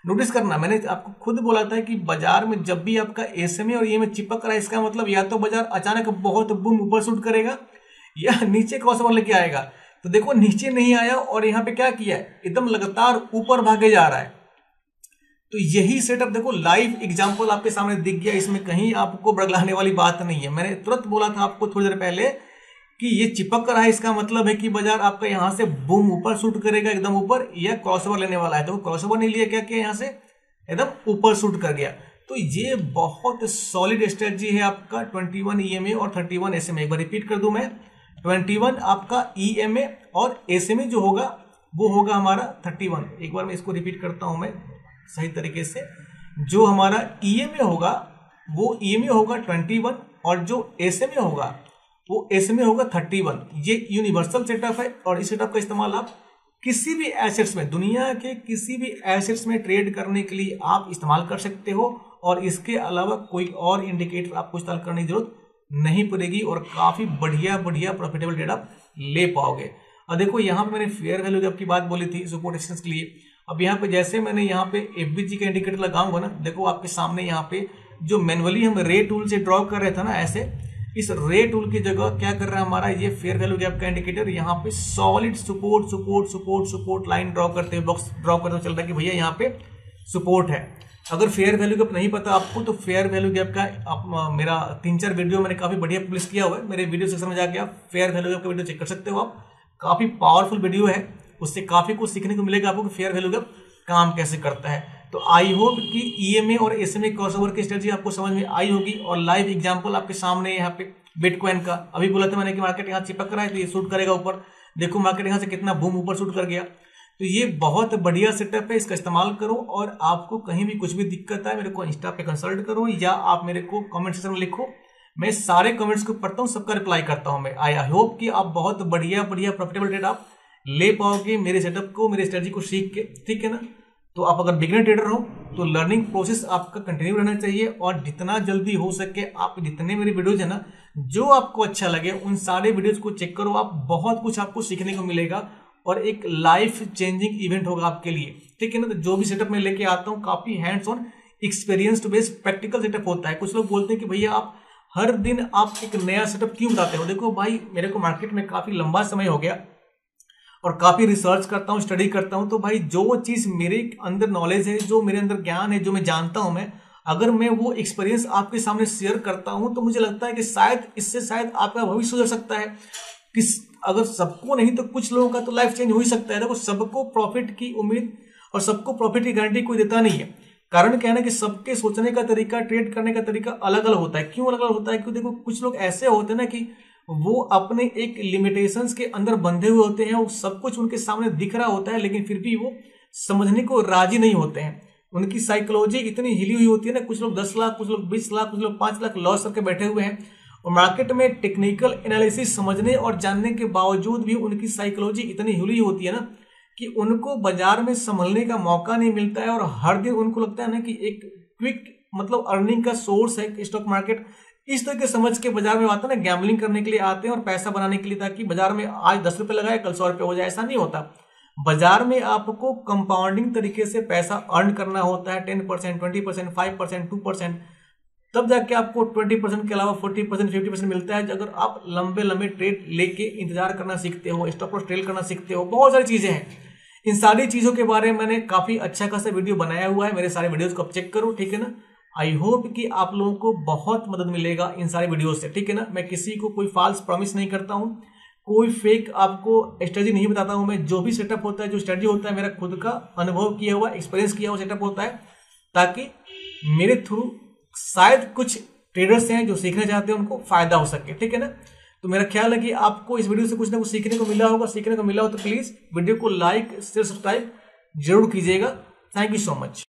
नोटिस करना, मैंने आपको खुद बोला था कि बाजार में जब भी आपका SMA और EMA चिपक रहा है, इसका मतलब या तो बाजार अचानक बहुत बूम ऊपर शूट करेगा या नीचे क्रॉसओवर लेके आएगा। तो देखो नीचे नहीं आया और यहाँ पे क्या किया है, एकदम लगातार ऊपर भागे जा रहा है। तो यही सेटअप देखो, लाइव एग्जांपल आपके सामने दिख गया, इसमें कहीं आपको बड़गलाने वाली बात नहीं है। मैंने तुरंत बोला था आपको थोड़ी देर पहले कि ये चिपक रहा है, इसका मतलब है कि बाजार आपका यहाँ से बूम ऊपर शूट करेगा एकदम ऊपर, या क्रॉसओवर लेने वाला है। तो क्रॉसओवर नहीं लिया, क्या किया, यहाँ से एकदम ऊपर शूट कर गया। तो ये बहुत सॉलिड स्ट्रेटजी है आपका 21 EMA और 31 SMA। एक बार रिपीट कर दूं मैं, 21 आपका EMA और SMA जो होगा वो होगा हमारा 31। एक बार मैं इसको रिपीट करता हूं मैं सही तरीके से। जो हमारा EMA होगा वो EMA होगा 21 और जो SMA होगा वो SMA होगा 31। ये यूनिवर्सल सेटअप है और इस सेटअप का इस्तेमाल आप किसी भी एसेट्स में, दुनिया के किसी भी एसेट्स में ट्रेड करने के लिए आप इस्तेमाल कर सकते हो, और इसके अलावा कोई और इंडिकेटर आपको इस्तेमाल करने की जरूरत नहीं पड़ेगी और काफी बढ़िया बढ़िया प्रॉफिटेबल ट्रेड आप ले पाओगे। और देखो यहाँ पे मैंने फेयर वैल्यू गैप की बात बोली थी सपोर्ट रेजिस्टेंस के लिए। अब यहाँ पे जैसे मैंने यहाँ पे FVG का इंडिकेटर लगाऊंगा ना, देखो आपके सामने यहाँ पे जो मैनुअली हम रे टूल से ड्रॉ कर रहे थे ना, ऐसे इस रे टूल की जगह क्या कर रहा है हमारा ये फेयर वैल्यू गैप का इंडिकेटर, यहाँ पे solid support support support support line draw करते हुए, बॉक्स ड्रॉ करते हुए चल रहा है कि भैया यहाँ पे सपोर्ट है। अगर फेयर वैल्यू गैप नहीं पता आपको तो फेयर वैल्यू गैप का मेरा 3-4 वीडियो मैंने काफी बढ़िया पब्लिश किया हुआ है, मेरे वीडियो सेक्शन में जाके आप फेयर वैल्यू गैप का वीडियो चेक कर सकते हो। आप काफी पावरफुल वीडियो है, उससे काफी कुछ सीखने को मिलेगा आपको कि फेयर वैल्यू गैप काम कैसे करता है। तो आई होप कि EMA और SMA क्रॉसओवर की स्ट्रेटजी आपको समझ में आई होगी, और लाइव एग्जांपल आपके सामने यहाँ पे बिटकॉइन का अभी बोला था मैंने कि मार्केट यहाँ चिपक रहा है तो ये शूट करेगा ऊपर। देखो मार्केट यहाँ से कितना बूम ऊपर शूट कर गया। तो ये बहुत बढ़िया सेटअप है, इसका इस्तेमाल करो। और आपको कहीं भी कुछ भी दिक्कत है मेरे को इंस्टा पे कंसल्ट करो या आप मेरे को कमेंट सेक्शन में लिखो, मैं सारे कमेंट्स को पढ़ता हूँ, सबका रिप्लाई करता हूँ मैं। आई होप कि आप बहुत बढ़िया बढ़िया प्रॉफिटेबल ट्रेड आप ले पाओगे मेरे सेटअप को, मेरे स्ट्रेटजी को सीख के, ठीक है ना। तो आप अगर बिगिनर ट्रेडर हो तो लर्निंग प्रोसेस आपका कंटिन्यू रहना चाहिए, और जितना जल्दी हो सके आप जितने मेरे वीडियोज है ना, जो आपको अच्छा लगे उन सारे वीडियोज को चेक करो। आप बहुत कुछ आपको सीखने को मिलेगा और एक लाइफ चेंजिंग इवेंट होगा आपके लिए, ठीक है ना। तो जो भी सेटअप मैं लेके आता हूँ काफी hands on experience to based practical setup होता है। कुछ लोग बोलते हैं कि भैया आप हर दिन आप एक नया सेटअप क्यों बताते हो। देखो भाई, मेरे को मार्केट में काफी लंबा समय हो गया और काफी रिसर्च करता हूँ, स्टडी करता हूँ। तो भाई जो चीज मेरे अंदर नॉलेज है, जो मेरे अंदर ज्ञान है, जो मैं जानता हूँ, मैं अगर मैं वो एक्सपीरियंस आपके सामने शेयर करता हूँ तो मुझे लगता है कि शायद इससे शायद आपका भविष्य सुधर सकता है। किस अगर सबको नहीं तो कुछ लोगों का तो लाइफ चेंज हो ही सकता है। देखो सबको प्रॉफिट की उम्मीद और सबको प्रॉफिट की गारंटी कोई देता नहीं है। कारण क्या है ना कि सबके सोचने का तरीका, ट्रेड करने का तरीका अलग अलग होता है। क्यों अलग अलग होता है? क्योंकि देखो कुछ लोग ऐसे होते हैं ना कि वो अपने एक लिमिटेशंस के अंदर बंधे हुए होते हैं, वो सब कुछ उनके सामने दिख रहा होता है लेकिन फिर भी वो समझने को राजी नहीं होते हैं। उनकी साइकोलॉजी इतनी हिली हुई होती है ना, कुछ लोग 10 लाख, कुछ लोग 20 लाख, कुछ लोग 5 लाख लॉस करके बैठे हुए हैं, और मार्केट में टेक्निकल एनालिसिस समझने और जानने के बावजूद भी उनकी साइकोलॉजी इतनी हिली होती है ना कि उनको बाजार में संभलने का मौका नहीं मिलता है। और हर दिन उनको लगता है ना कि एक क्विक मतलब अर्निंग का सोर्स है स्टॉक मार्केट। इस तरह के समझ के बाजार में आते हैं ना, गैम्बलिंग करने के लिए आते हैं और पैसा बनाने के लिए, ताकि बाजार में आज 10 रुपए लगाए कल 100 रुपए हो जाए। ऐसा नहीं होता। बाजार में आपको कंपाउंडिंग तरीके से पैसा अर्न करना होता है, 10%, 20%, 5%, 2%, तब जाके आपको 20% के अलावा 40%, 50% मिलता है। अगर आप लंबे लंबे ट्रेड लेके इंतजार करना सीखते हो, स्टॉप लॉस ट्रेल करना सीखते हो, बहुत सारी चीजें हैं। इन सारी चीजों के बारे में मैंने काफी अच्छा खासा वीडियो बनाया हुआ है, मेरे सारे वीडियोस को आप चेक करो, ठीक है ना। आई होप कि आप लोगों को बहुत मदद मिलेगा इन सारे वीडियो से, ठीक है ना। मैं किसी को कोई फॉल्स प्रॉमिस नहीं करता हूं, कोई फेक आपको स्ट्रेटजी नहीं बताता हूं। मैं जो भी सेटअप होता है, जो स्ट्रेटजी होता है, मेरा खुद का अनुभव किया हुआ, एक्सपीरियंस किया हुआ सेटअप होता है, ताकि मेरे थ्रू शायद कुछ ट्रेडर्स हैं जो सीखना चाहते हैं, उनको फायदा हो सके, ठीक है ना। तो मेरा ख्याल है कि आपको इस वीडियो से कुछ ना कुछ सीखने को मिला होगा। सीखने को मिला हो तो प्लीज वीडियो को लाइक, शेयर, सब्सक्राइब जरूर कीजिएगा। Thank you so much.